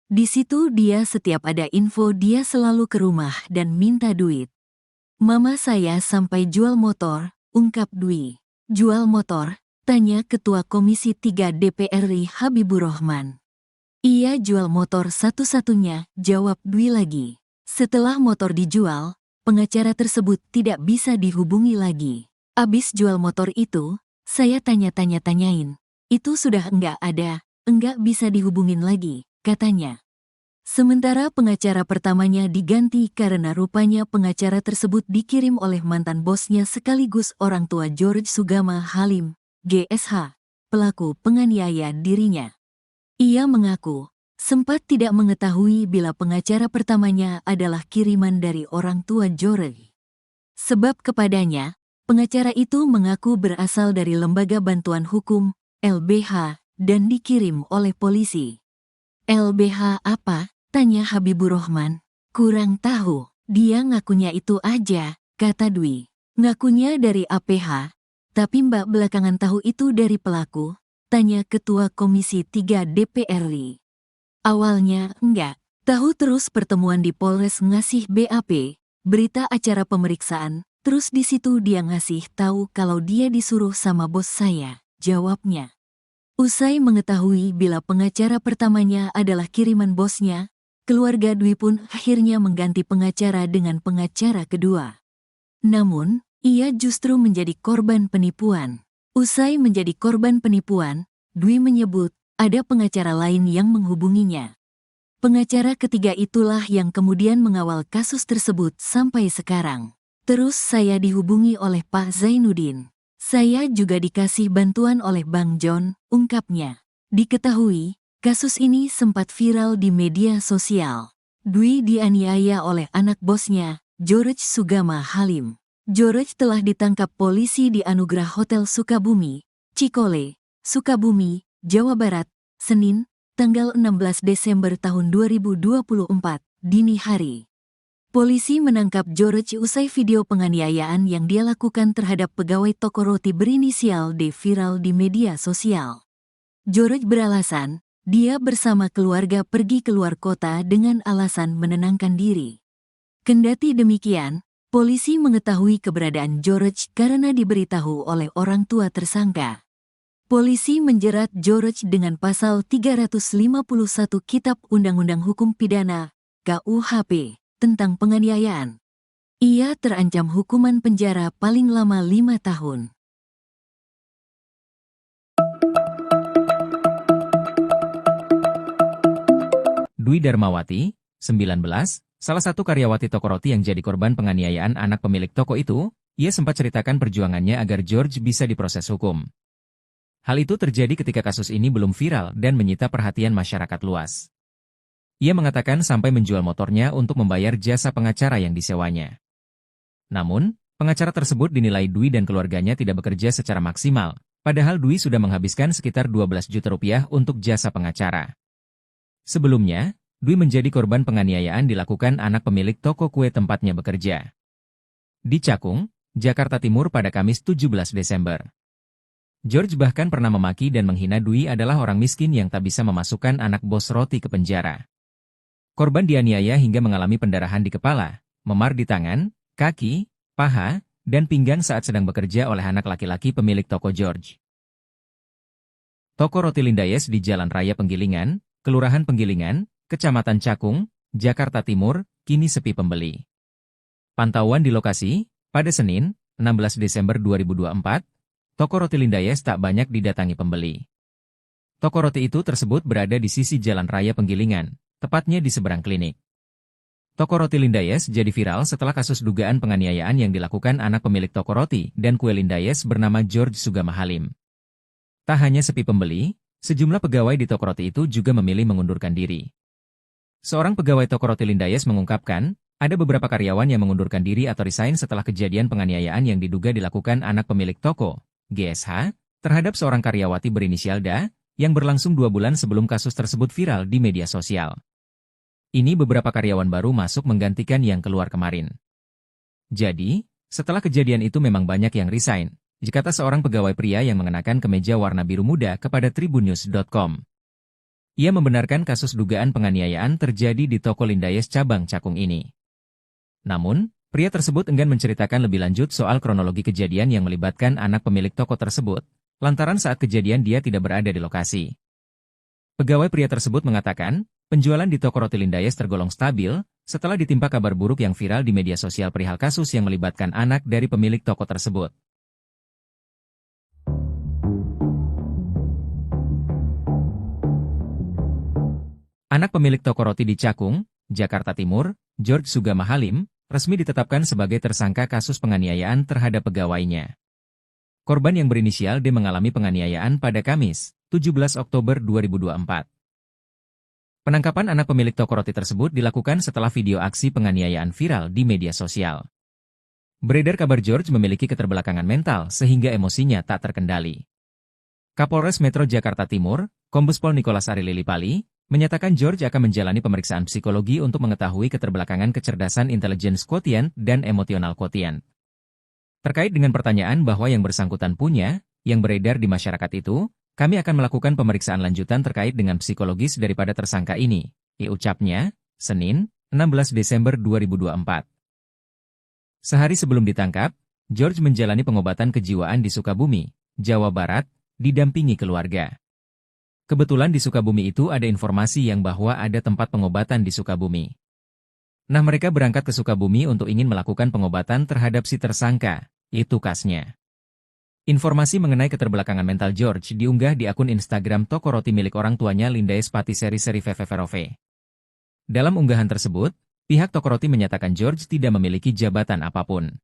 Di situ dia setiap ada info dia selalu ke rumah dan minta duit. Mama saya sampai jual motor, ungkap Dwi. Jual motor? Tanya Ketua Komisi 3 DPR RI Habibur Rahman. Iya jual motor satu-satunya, jawab Dwi lagi. Setelah motor dijual, pengacara tersebut tidak bisa dihubungi lagi. Abis jual motor itu, saya tanya-tanyain. Itu sudah enggak bisa dihubungin lagi, katanya. Sementara pengacara pertamanya diganti karena rupanya pengacara tersebut dikirim oleh mantan bosnya sekaligus orang tua George Sugama Halim, GSH, pelaku penganiaya dirinya. Ia mengaku, sempat tidak mengetahui bila pengacara pertamanya adalah kiriman dari orang tua George. Sebab kepadanya, pengacara itu mengaku berasal dari Lembaga Bantuan Hukum, LBH, dan dikirim oleh polisi. LBH apa? Tanya Habibur Rahman. Kurang tahu, dia ngakunya itu aja, kata Dwi. Ngakunya dari APH, tapi mbak belakangan tahu itu dari pelaku, tanya Ketua Komisi 3 DPR RI. Awalnya enggak, tahu terus pertemuan di Polres ngasih BAP, berita acara pemeriksaan, terus di situ dia ngasih tahu kalau dia disuruh sama bos saya, jawabnya. Usai mengetahui bila pengacara pertamanya adalah kiriman bosnya, keluarga Dwi pun akhirnya mengganti pengacara dengan pengacara kedua. Namun, ia justru menjadi korban penipuan. Usai menjadi korban penipuan, Dwi menyebut ada pengacara lain yang menghubunginya. Pengacara ketiga itulah yang kemudian mengawal kasus tersebut sampai sekarang. Terus saya dihubungi oleh Pak Zainuddin. Saya juga dikasih bantuan oleh Bang John, ungkapnya. Diketahui, kasus ini sempat viral di media sosial. Dwi dianiaya oleh anak bosnya, George Sugama Halim. George telah ditangkap polisi di Anugerah Hotel Sukabumi, Cikole, Sukabumi, Jawa Barat, Senin, tanggal 16 Desember tahun 2024, dini hari. Polisi menangkap George usai video penganiayaan yang dia lakukan terhadap pegawai toko roti berinisial D viral di media sosial. George beralasan, dia bersama keluarga pergi keluar kota dengan alasan menenangkan diri. Kendati demikian, polisi mengetahui keberadaan George karena diberitahu oleh orang tua tersangka. Polisi menjerat George dengan pasal 351 Kitab Undang-Undang Hukum Pidana, KUHP, tentang penganiayaan. Ia terancam hukuman penjara paling lama 5 tahun. Dwi Darmawati, 19, salah satu karyawati toko roti yang jadi korban penganiayaan anak pemilik toko itu, ia sempat ceritakan perjuangannya agar George bisa diproses hukum. Hal itu terjadi ketika kasus ini belum viral dan menyita perhatian masyarakat luas. Ia mengatakan sampai menjual motornya untuk membayar jasa pengacara yang disewanya. Namun, pengacara tersebut dinilai Dwi dan keluarganya tidak bekerja secara maksimal, padahal Dwi sudah menghabiskan sekitar 12 juta rupiah untuk jasa pengacara. Sebelumnya, Dwi menjadi korban penganiayaan dilakukan anak pemilik toko kue tempatnya bekerja di Cakung, Jakarta Timur pada Kamis 17 Desember. George bahkan pernah memaki dan menghina Dwi adalah orang miskin yang tak bisa memasukkan anak bos roti ke penjara. Korban dianiaya hingga mengalami pendarahan di kepala, memar di tangan, kaki, paha, dan pinggang saat sedang bekerja oleh anak laki-laki pemilik toko George. Toko roti Lindayes di Jalan Raya Penggilingan, Kelurahan Penggilingan, Kecamatan Cakung, Jakarta Timur, kini sepi pembeli. Pantauan di lokasi, pada Senin, 16 Desember 2024, toko roti Lindayes tak banyak didatangi pembeli. Toko roti itu tersebut berada di sisi Jalan Raya Penggilingan, tepatnya di seberang klinik. Toko roti Lindayes jadi viral setelah kasus dugaan penganiayaan yang dilakukan anak pemilik toko roti dan kue Lindayes bernama George Sugama Halim. Tak hanya sepi pembeli, sejumlah pegawai di toko roti itu juga memilih mengundurkan diri. Seorang pegawai toko roti Lindayes mengungkapkan, ada beberapa karyawan yang mengundurkan diri atau resign setelah kejadian penganiayaan yang diduga dilakukan anak pemilik toko, GSH, terhadap seorang karyawati berinisial DA, yang berlangsung 2 bulan sebelum kasus tersebut viral di media sosial. Ini beberapa karyawan baru masuk menggantikan yang keluar kemarin. Jadi, setelah kejadian itu memang banyak yang resign, kata seorang pegawai pria yang mengenakan kemeja warna biru muda kepada tribunnews.com. Ia membenarkan kasus dugaan penganiayaan terjadi di toko Lindayes cabang Cakung ini. Namun, pria tersebut enggan menceritakan lebih lanjut soal kronologi kejadian yang melibatkan anak pemilik toko tersebut, lantaran saat kejadian dia tidak berada di lokasi. Pegawai pria tersebut mengatakan, penjualan di toko roti Lindayes tergolong stabil, setelah ditimpa kabar buruk yang viral di media sosial perihal kasus yang melibatkan anak dari pemilik toko tersebut. Anak pemilik toko roti di Cakung, Jakarta Timur, George Sugama Halim, resmi ditetapkan sebagai tersangka kasus penganiayaan terhadap pegawainya. Korban yang berinisial D mengalami penganiayaan pada Kamis, 17 Oktober 2024. Penangkapan anak pemilik toko roti tersebut dilakukan setelah video aksi penganiayaan viral di media sosial. Beredar kabar George memiliki keterbelakangan mental sehingga emosinya tak terkendali. Kapolres Metro Jakarta Timur, Kombes Pol Nicholas Ari Lilipali, menyatakan George akan menjalani pemeriksaan psikologi untuk mengetahui keterbelakangan kecerdasan intelligence quotient dan emotional quotient. Terkait dengan pertanyaan bahwa yang bersangkutan punya, yang beredar di masyarakat itu, kami akan melakukan pemeriksaan lanjutan terkait dengan psikologis daripada tersangka ini, ucapnya, Senin, 16 Desember 2024. Sehari sebelum ditangkap, George menjalani pengobatan kejiwaan di Sukabumi, Jawa Barat, didampingi keluarga. Kebetulan di Sukabumi itu ada informasi yang bahwa ada tempat pengobatan di Sukabumi. Nah mereka berangkat ke Sukabumi untuk ingin melakukan pengobatan terhadap si tersangka, itu kasnya. Informasi mengenai keterbelakangan mental George diunggah di akun Instagram toko roti milik orang tuanya Lindayes Patisserie Veverove. Dalam unggahan tersebut, pihak toko roti menyatakan George tidak memiliki jabatan apapun.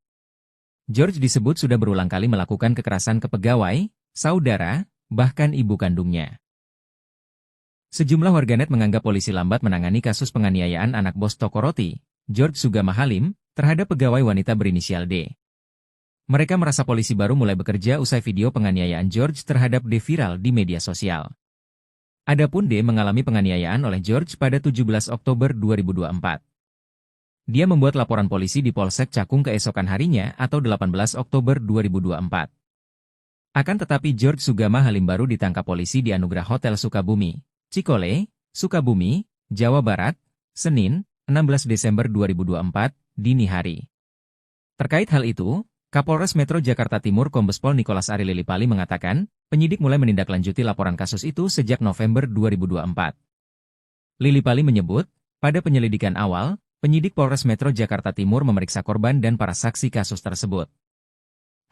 George disebut sudah berulang kali melakukan kekerasan ke pegawai, saudara, bahkan ibu kandungnya. Sejumlah warganet menganggap polisi lambat menangani kasus penganiayaan anak bos toko roti, George Sugama Halim, terhadap pegawai wanita berinisial D. Mereka merasa polisi baru mulai bekerja usai video penganiayaan George terhadap D viral di media sosial. Adapun D mengalami penganiayaan oleh George pada 17 Oktober 2024. Dia membuat laporan polisi di Polsek Cakung keesokan harinya atau 18 Oktober 2024. Akan tetapi George Sugama Halim baru ditangkap polisi di Anugerah Hotel Sukabumi, Cikole, Sukabumi, Jawa Barat, Senin, 16 Desember 2024, dini hari. Terkait hal itu, Kapolres Metro Jakarta Timur Kombes Pol Nicholas Ari Lilipali mengatakan, penyidik mulai menindaklanjuti laporan kasus itu sejak November 2024. Lilipali menyebut, pada penyelidikan awal, penyidik Polres Metro Jakarta Timur memeriksa korban dan para saksi kasus tersebut.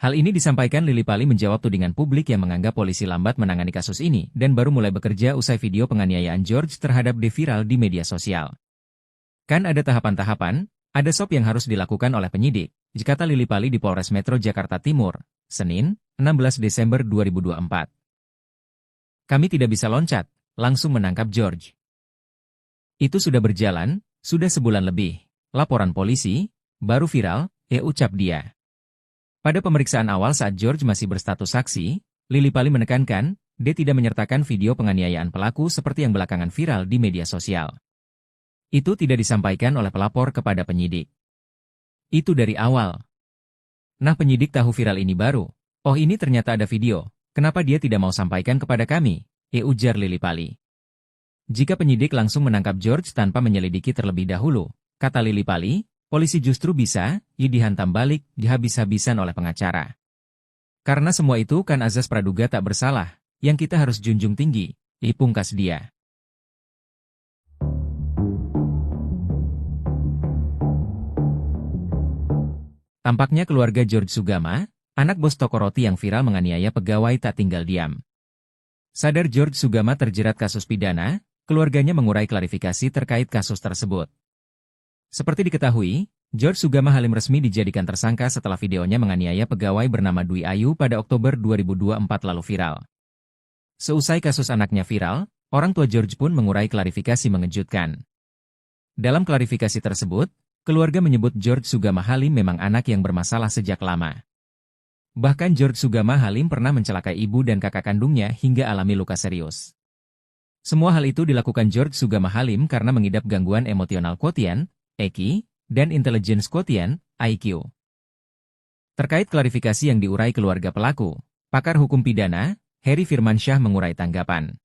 Hal ini disampaikan Lilipali menjawab tudingan publik yang menganggap polisi lambat menangani kasus ini dan baru mulai bekerja usai video penganiayaan George terhadap D viral di media sosial. Kan ada tahapan-tahapan, ada sop yang harus dilakukan oleh penyidik, kata Lili Pali di Polres Metro Jakarta Timur, Senin, 16 Desember 2024. Kami tidak bisa loncat, langsung menangkap George. Itu sudah berjalan, sudah sebulan lebih. Laporan polisi, baru viral, ucap dia. Pada pemeriksaan awal saat George masih berstatus saksi, Lili Pali menekankan, dia tidak menyertakan video penganiayaan pelaku seperti yang belakangan viral di media sosial. Itu tidak disampaikan oleh pelapor kepada penyidik. Itu dari awal. Nah, penyidik tahu viral ini baru. Oh, ini ternyata ada video. Kenapa dia tidak mau sampaikan kepada kami? Ujar Lili Pali. Jika penyidik langsung menangkap George tanpa menyelidiki terlebih dahulu, kata Lili Pali, polisi justru bisa dihantam balik, dihabis-habisan oleh pengacara. Karena semua itu kan azas praduga tak bersalah, yang kita harus junjung tinggi, pungkas dia. Tampaknya keluarga George Sugama, anak bos toko roti yang viral menganiaya pegawai tak tinggal diam. Sadar George Sugama terjerat kasus pidana, keluarganya mengurai klarifikasi terkait kasus tersebut. Seperti diketahui, George Sugama Halim resmi dijadikan tersangka setelah videonya menganiaya pegawai bernama Dwi Ayu pada Oktober 2024 lalu viral. Seusai kasus anaknya viral, orang tua George pun mengurai klarifikasi mengejutkan. Dalam klarifikasi tersebut, keluarga menyebut George Sugama Halim memang anak yang bermasalah sejak lama. Bahkan George Sugama Halim pernah mencelakai ibu dan kakak kandungnya hingga alami luka serius. Semua hal itu dilakukan George Sugama Halim karena mengidap gangguan emosional quotient, EQ, dan intelligence quotient, IQ. Terkait klarifikasi yang diurai keluarga pelaku, pakar hukum pidana, Heri Firmansyah mengurai tanggapan.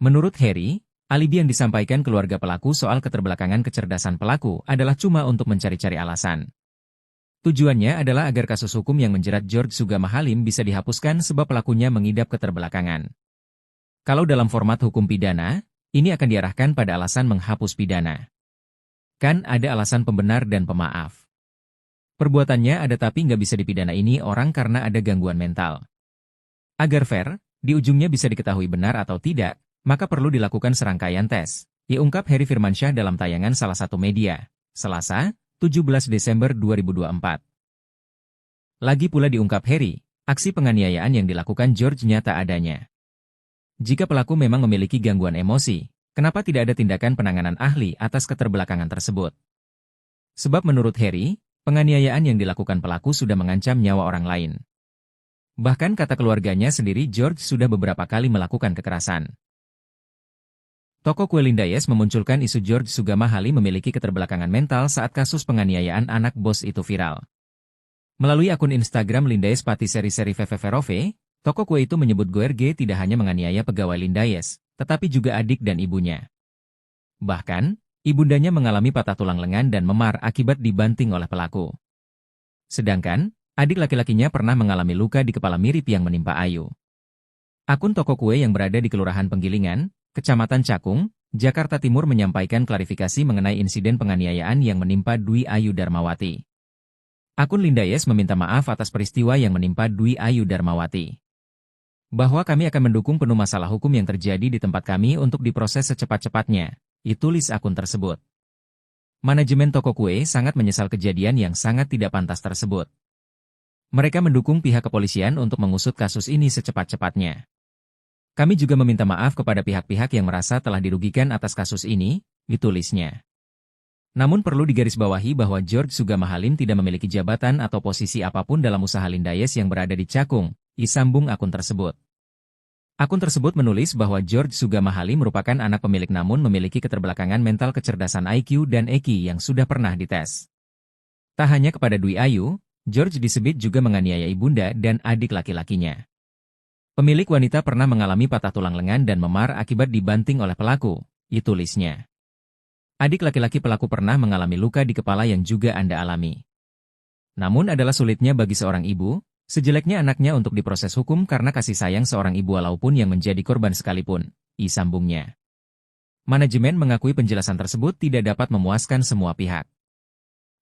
Menurut Heri, alibi yang disampaikan keluarga pelaku soal keterbelakangan kecerdasan pelaku adalah cuma untuk mencari-cari alasan. Tujuannya adalah agar kasus hukum yang menjerat George Sugama Halim bisa dihapuskan sebab pelakunya mengidap keterbelakangan. Kalau dalam format hukum pidana, ini akan diarahkan pada alasan menghapus pidana. Kan ada alasan pembenar dan pemaaf. Perbuatannya ada tapi nggak bisa dipidana ini orang karena ada gangguan mental. Agar fair, di ujungnya bisa diketahui benar atau tidak, maka perlu dilakukan serangkaian tes, diungkap Heri Firmansyah dalam tayangan salah satu media, Selasa, 17 Desember 2024. Lagi pula diungkap Heri, aksi penganiayaan yang dilakukan George nyata adanya. Jika pelaku memang memiliki gangguan emosi, kenapa tidak ada tindakan penanganan ahli atas keterbelakangan tersebut? Sebab menurut Heri, penganiayaan yang dilakukan pelaku sudah mengancam nyawa orang lain. Bahkan kata keluarganya sendiri George sudah beberapa kali melakukan kekerasan. Toko kue Lindayes memunculkan isu George Sugama Halim memiliki keterbelakangan mental saat kasus penganiayaan anak bos itu viral. Melalui akun Instagram Lindayes Patisserie Veveverove, toko kue itu menyebut GRG tidak hanya menganiaya pegawai Lindayes, tetapi juga adik dan ibunya. Bahkan, ibundanya mengalami patah tulang lengan dan memar akibat dibanting oleh pelaku. Sedangkan, adik laki-lakinya pernah mengalami luka di kepala mirip yang menimpa Ayu. Akun toko kue yang berada di Kelurahan Penggilingan, Kecamatan Cakung, Jakarta Timur menyampaikan klarifikasi mengenai insiden penganiayaan yang menimpa Dwi Ayu Darmawati. Akun Lindayes meminta maaf atas peristiwa yang menimpa Dwi Ayu Darmawati. Bahwa kami akan mendukung penuh masalah hukum yang terjadi di tempat kami untuk diproses secepat-cepatnya, tulis akun tersebut. Manajemen toko kue sangat menyesal kejadian yang sangat tidak pantas tersebut. Mereka mendukung pihak kepolisian untuk mengusut kasus ini secepat-cepatnya. Kami juga meminta maaf kepada pihak-pihak yang merasa telah dirugikan atas kasus ini, ditulisnya. Namun perlu digarisbawahi bahwa George Sugama Halim tidak memiliki jabatan atau posisi apapun dalam usaha Lindayes yang berada di Cakung, sambung akun tersebut. Akun tersebut menulis bahwa George Sugama Halim merupakan anak pemilik namun memiliki keterbelakangan mental kecerdasan IQ dan EQ yang sudah pernah dites. Tak hanya kepada Dwi Ayu, George disebut juga menganiaya ibunda dan adik laki-lakinya. Pemilik wanita pernah mengalami patah tulang lengan dan memar akibat dibanting oleh pelaku, tulisnya. Adik laki-laki pelaku pernah mengalami luka di kepala yang juga Anda alami. Namun adalah sulitnya bagi seorang ibu, sejeleknya anaknya untuk diproses hukum karena kasih sayang seorang ibu walaupun yang menjadi korban sekalipun, sambungnya. Manajemen mengakui penjelasan tersebut tidak dapat memuaskan semua pihak.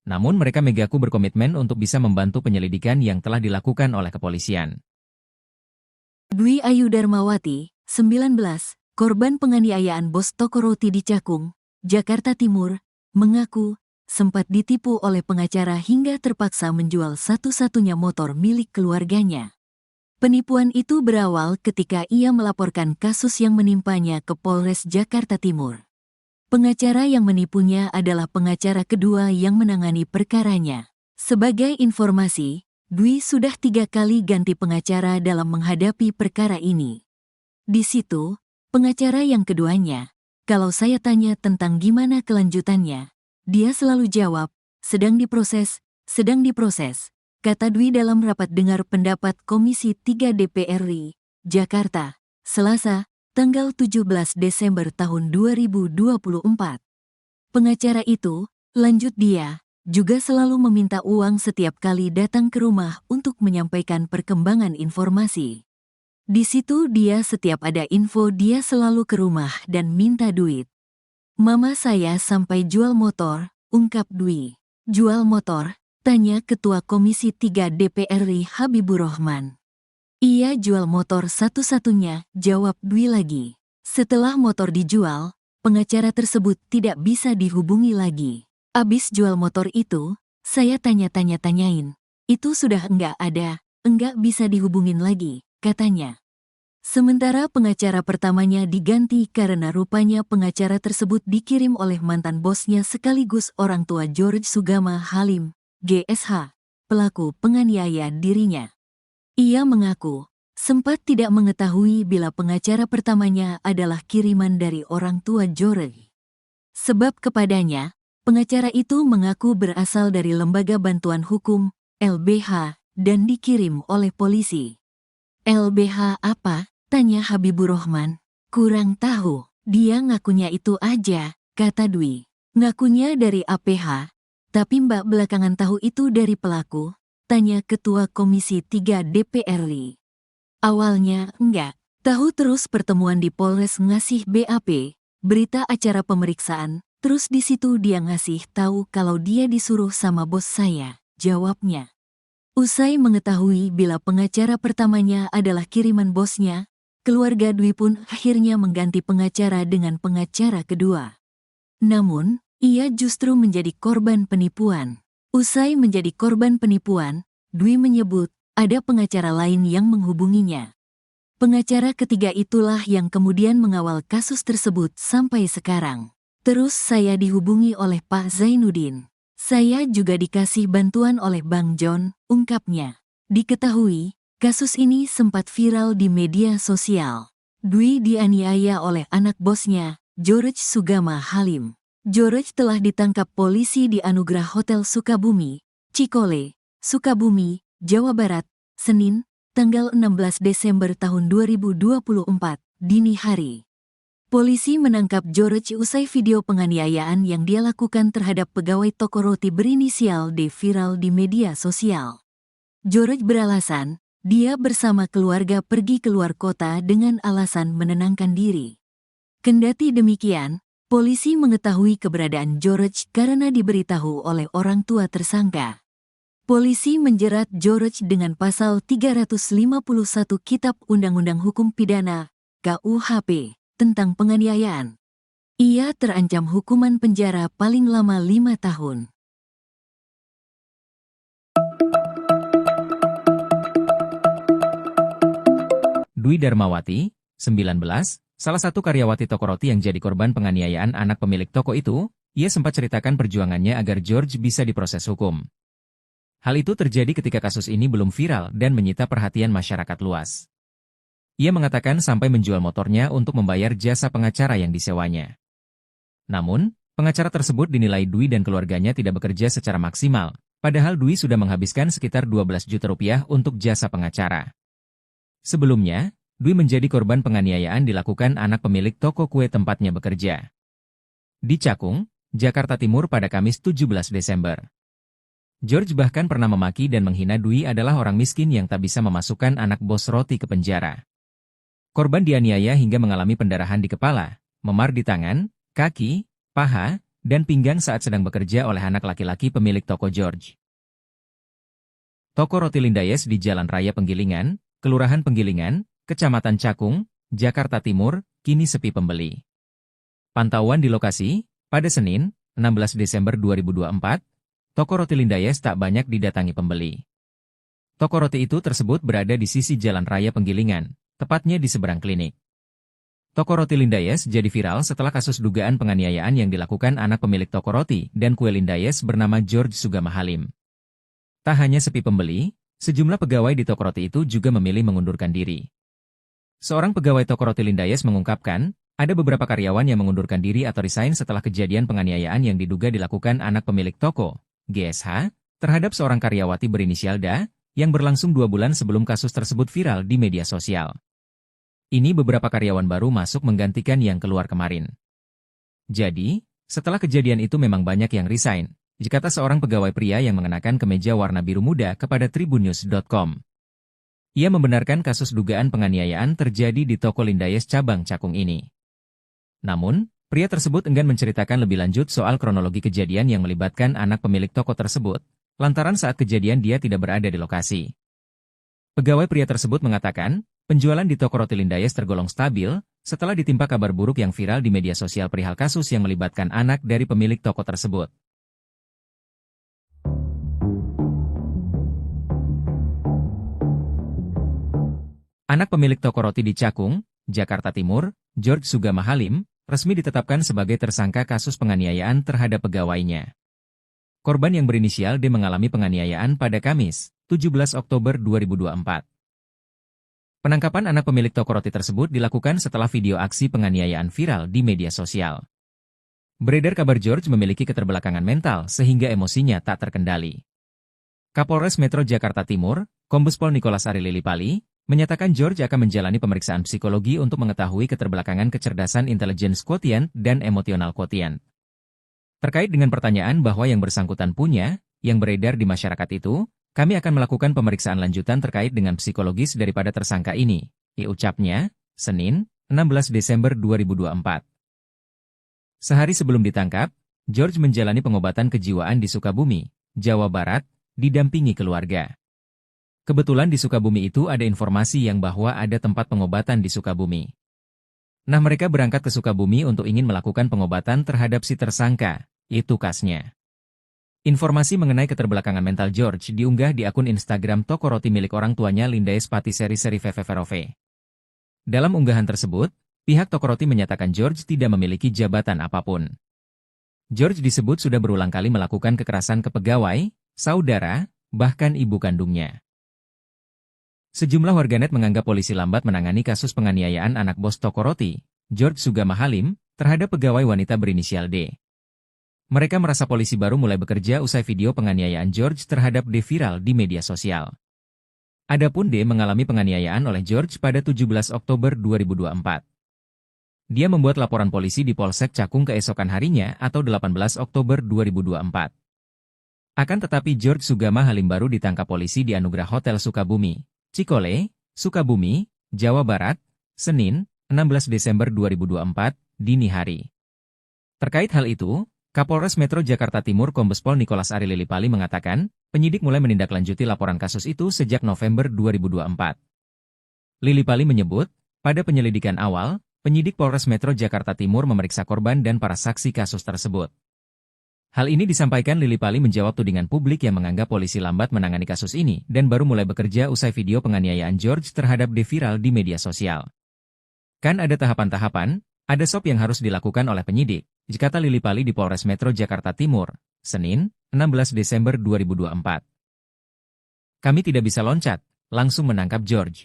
Namun mereka mengaku berkomitmen untuk bisa membantu penyelidikan yang telah dilakukan oleh kepolisian. Dwi Ayu Darmawati, 19, korban penganiayaan bos toko roti di Cakung, Jakarta Timur, mengaku sempat ditipu oleh pengacara hingga terpaksa menjual satu-satunya motor milik keluarganya. Penipuan itu berawal ketika ia melaporkan kasus yang menimpanya ke Polres Jakarta Timur. Pengacara yang menipunya adalah pengacara kedua yang menangani perkaranya. Sebagai informasi, Dwi sudah 3 kali ganti pengacara dalam menghadapi perkara ini. Di situ, pengacara yang keduanya, kalau saya tanya tentang gimana kelanjutannya, dia selalu jawab, sedang diproses, kata Dwi dalam rapat dengar pendapat Komisi 3 DPR RI, Jakarta, Selasa, tanggal 17 Desember tahun 2024. Pengacara itu, lanjut dia, juga selalu meminta uang setiap kali datang ke rumah untuk menyampaikan perkembangan informasi. Di situ dia setiap ada info dia selalu ke rumah dan minta duit. Mama saya sampai jual motor, ungkap Dwi. Jual motor? Tanya Ketua Komisi 3 DPR RI Habibur Rahman. Iya jual motor satu-satunya, jawab Dwi lagi. Setelah motor dijual, pengacara tersebut tidak bisa dihubungi lagi. Abis jual motor itu, saya tanya-tanyain. Itu sudah enggak ada, enggak bisa dihubungin lagi, katanya. Sementara pengacara pertamanya diganti karena rupanya pengacara tersebut dikirim oleh mantan bosnya sekaligus orang tua George Sugama Halim, GSH, pelaku penganiaya dirinya. Ia mengaku, sempat tidak mengetahui bila pengacara pertamanya adalah kiriman dari orang tua George. Sebab kepadanya, pengacara itu mengaku berasal dari Lembaga Bantuan Hukum, LBH, dan dikirim oleh polisi. LBH apa? Tanya Habibur Rahman. Kurang tahu, dia ngakunya itu aja, kata Dwi. Ngakunya dari APH, tapi mbak belakangan tahu itu dari pelaku, tanya Ketua Komisi 3 DPR RI. Awalnya enggak, tahu terus pertemuan di Polres ngasih BAP, berita acara pemeriksaan, terus di situ dia ngasih tahu kalau dia disuruh sama bos saya, jawabnya. Usai mengetahui bila pengacara pertamanya adalah kiriman bosnya, keluarga Dwi pun akhirnya mengganti pengacara dengan pengacara kedua. Namun, ia justru menjadi korban penipuan. Usai menjadi korban penipuan, Dwi menyebut ada pengacara lain yang menghubunginya. Pengacara ketiga itulah yang kemudian mengawal kasus tersebut sampai sekarang. Terus saya dihubungi oleh Pak Zainuddin. Saya juga dikasih bantuan oleh Bang John, ungkapnya. Diketahui, kasus ini sempat viral di media sosial. Dwi dianiaya oleh anak bosnya, George Sugama Halim. George telah ditangkap polisi di Anugerah Hotel Sukabumi, Cikole, Sukabumi, Jawa Barat, Senin, tanggal 16 Desember tahun 2024, dini hari. Polisi menangkap George usai video penganiayaan yang dia lakukan terhadap pegawai toko roti berinisial D viral di media sosial. George beralasan, dia bersama keluarga pergi keluar kota dengan alasan menenangkan diri. Kendati demikian, polisi mengetahui keberadaan George karena diberitahu oleh orang tua tersangka. Polisi menjerat George dengan pasal 351 Kitab Undang-Undang Hukum Pidana, KUHP, tentang penganiayaan. Ia terancam hukuman penjara paling lama 5 tahun. Dwi Darmawati, 19, salah satu karyawati toko roti yang jadi korban penganiayaan anak pemilik toko itu, ia sempat ceritakan perjuangannya agar George bisa diproses hukum. Hal itu terjadi ketika kasus ini belum viral dan menyita perhatian masyarakat luas. Ia mengatakan sampai menjual motornya untuk membayar jasa pengacara yang disewanya. Namun, pengacara tersebut dinilai Dwi dan keluarganya tidak bekerja secara maksimal, padahal Dwi sudah menghabiskan sekitar 12 juta rupiah untuk jasa pengacara. Sebelumnya, Dwi menjadi korban penganiayaan dilakukan anak pemilik toko kue tempatnya bekerja. Di Cakung, Jakarta Timur pada Kamis 17 Desember. George bahkan pernah memaki dan menghina Dwi adalah orang miskin yang tak bisa memasukkan anak bos roti ke penjara. Korban dianiaya hingga mengalami pendarahan di kepala, memar di tangan, kaki, paha, dan pinggang saat sedang bekerja oleh anak laki-laki pemilik toko George. Toko roti Lindayes di Jalan Raya Penggilingan, Kelurahan Penggilingan, Kecamatan Cakung, Jakarta Timur, kini sepi pembeli. Pantauan di lokasi, pada Senin, 16 Desember 2024, toko roti Lindayes tak banyak didatangi pembeli. Toko roti itu tersebut berada di sisi Jalan Raya Penggilingan, tepatnya di seberang klinik. Toko roti Lindayes jadi viral setelah kasus dugaan penganiayaan yang dilakukan anak pemilik toko roti dan kue Lindayes bernama George Sugama Halim. Tak hanya sepi pembeli, sejumlah pegawai di toko roti itu juga memilih mengundurkan diri. Seorang pegawai toko roti Lindayes mengungkapkan, ada beberapa karyawan yang mengundurkan diri atau resign setelah kejadian penganiayaan yang diduga dilakukan anak pemilik toko, GSH, terhadap seorang karyawati berinisial DA, yang berlangsung 2 bulan sebelum kasus tersebut viral di media sosial. Ini beberapa karyawan baru masuk menggantikan yang keluar kemarin. Jadi, setelah kejadian itu memang banyak yang resign, kata seorang pegawai pria yang mengenakan kemeja warna biru muda kepada tribunnews.com. Ia membenarkan kasus dugaan penganiayaan terjadi di toko Lindayes cabang Cakung ini. Namun, pria tersebut enggan menceritakan lebih lanjut soal kronologi kejadian yang melibatkan anak pemilik toko tersebut, lantaran saat kejadian dia tidak berada di lokasi. Pegawai pria tersebut mengatakan, penjualan di toko roti Lindayes tergolong stabil, setelah ditimpa kabar buruk yang viral di media sosial perihal kasus yang melibatkan anak dari pemilik toko tersebut. Anak pemilik toko roti di Cakung, Jakarta Timur, George Sugama Halim, resmi ditetapkan sebagai tersangka kasus penganiayaan terhadap pegawainya. Korban yang berinisial D mengalami penganiayaan pada Kamis, 17 Oktober 2024. Penangkapan anak pemilik toko roti tersebut dilakukan setelah video aksi penganiayaan viral di media sosial. Beredar kabar George memiliki keterbelakangan mental sehingga emosinya tak terkendali. Kapolres Metro Jakarta Timur, Kombes Pol Nicholas Ari Lilipali, menyatakan George akan menjalani pemeriksaan psikologi untuk mengetahui keterbelakangan kecerdasan intelligence quotient dan emotional quotient. Terkait dengan pertanyaan bahwa yang bersangkutan punya, yang beredar di masyarakat itu, kami akan melakukan pemeriksaan lanjutan terkait dengan psikologis daripada tersangka ini, ucapnya, Senin, 16 Desember 2024. Sehari sebelum ditangkap, George menjalani pengobatan kejiwaan di Sukabumi, Jawa Barat, didampingi keluarga. Kebetulan di Sukabumi itu ada informasi yang bahwa ada tempat pengobatan di Sukabumi. Nah mereka berangkat ke Sukabumi untuk ingin melakukan pengobatan terhadap si tersangka, itu kasnya. Informasi mengenai keterbelakangan mental George diunggah di akun Instagram toko roti milik orang tuanya Lindayes Patisserie Veveverove. Dalam unggahan tersebut, pihak toko roti menyatakan George tidak memiliki jabatan apapun. George disebut sudah berulang kali melakukan kekerasan ke pegawai, saudara, bahkan ibu kandungnya. Sejumlah warganet menganggap polisi lambat menangani kasus penganiayaan anak bos toko roti, George Sugama Halim, terhadap pegawai wanita berinisial D. Mereka merasa polisi baru mulai bekerja usai video penganiayaan George terhadap D viral di media sosial. Adapun D mengalami penganiayaan oleh George pada 17 Oktober 2024. Dia membuat laporan polisi di Polsek Cakung keesokan harinya atau 18 Oktober 2024. Akan tetapi George Sugama Halim baru ditangkap polisi di Anugerah Hotel Sukabumi, Cikole, Sukabumi, Jawa Barat, Senin, 16 Desember 2024, dini hari. Terkait hal itu, Kapolres Metro Jakarta Timur Kombes Pol Nicholas Ari Lilipali mengatakan, penyidik mulai menindaklanjuti laporan kasus itu sejak November 2024. Lilipali menyebut, pada penyelidikan awal, penyidik Polres Metro Jakarta Timur memeriksa korban dan para saksi kasus tersebut. Hal ini disampaikan Lilipali menjawab tudingan publik yang menganggap polisi lambat menangani kasus ini dan baru mulai bekerja usai video penganiayaan George terhadap D viral di media sosial. Kan ada tahapan-tahapan, ada sop yang harus dilakukan oleh penyidik, kata Lilipali di Polres Metro Jakarta Timur, Senin, 16 Desember 2024. Kami tidak bisa loncat, langsung menangkap George.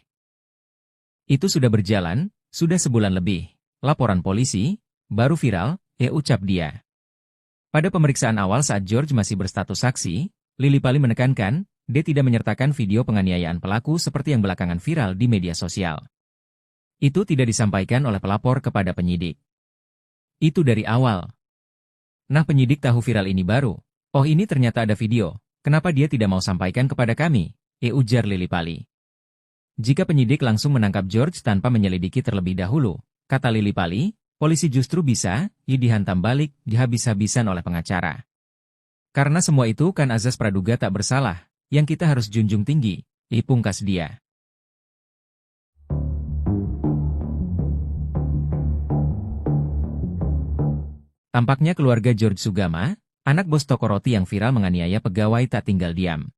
Itu sudah berjalan, sudah sebulan lebih. Laporan polisi, baru viral, ucap dia. Pada pemeriksaan awal saat George masih berstatus saksi, Lilipali menekankan, dia tidak menyertakan video penganiayaan pelaku seperti yang belakangan viral di media sosial. Itu tidak disampaikan oleh pelapor kepada penyidik. Itu dari awal. Nah penyidik tahu viral ini baru. Oh ini ternyata ada video, kenapa dia tidak mau sampaikan kepada kami? Ujar Lilipali. Jika penyidik langsung menangkap George tanpa menyelidiki terlebih dahulu, kata Lilipali, polisi justru bisa, dihantam balik, dihabis-habisan oleh pengacara. Karena semua itu kan azas praduga tak bersalah, yang kita harus junjung tinggi, pungkas dia. Tampaknya keluarga George Sugama, anak bos toko roti yang viral menganiaya pegawai tak tinggal diam.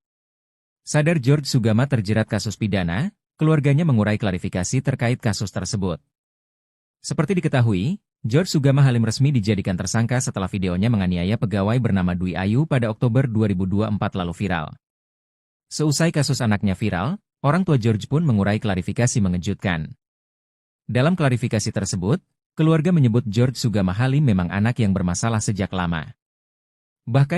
Sadar George Sugama terjerat kasus pidana, keluarganya mengurai klarifikasi terkait kasus tersebut. Seperti diketahui, George Sugama Halim resmi dijadikan tersangka setelah videonya menganiaya pegawai bernama Dwi Ayu pada Oktober 2024 lalu viral. Seusai kasus anaknya viral, orang tua George pun mengurai klarifikasi mengejutkan. Dalam klarifikasi tersebut, keluarga menyebut George Sugama Halim memang anak yang bermasalah sejak lama. Bahkan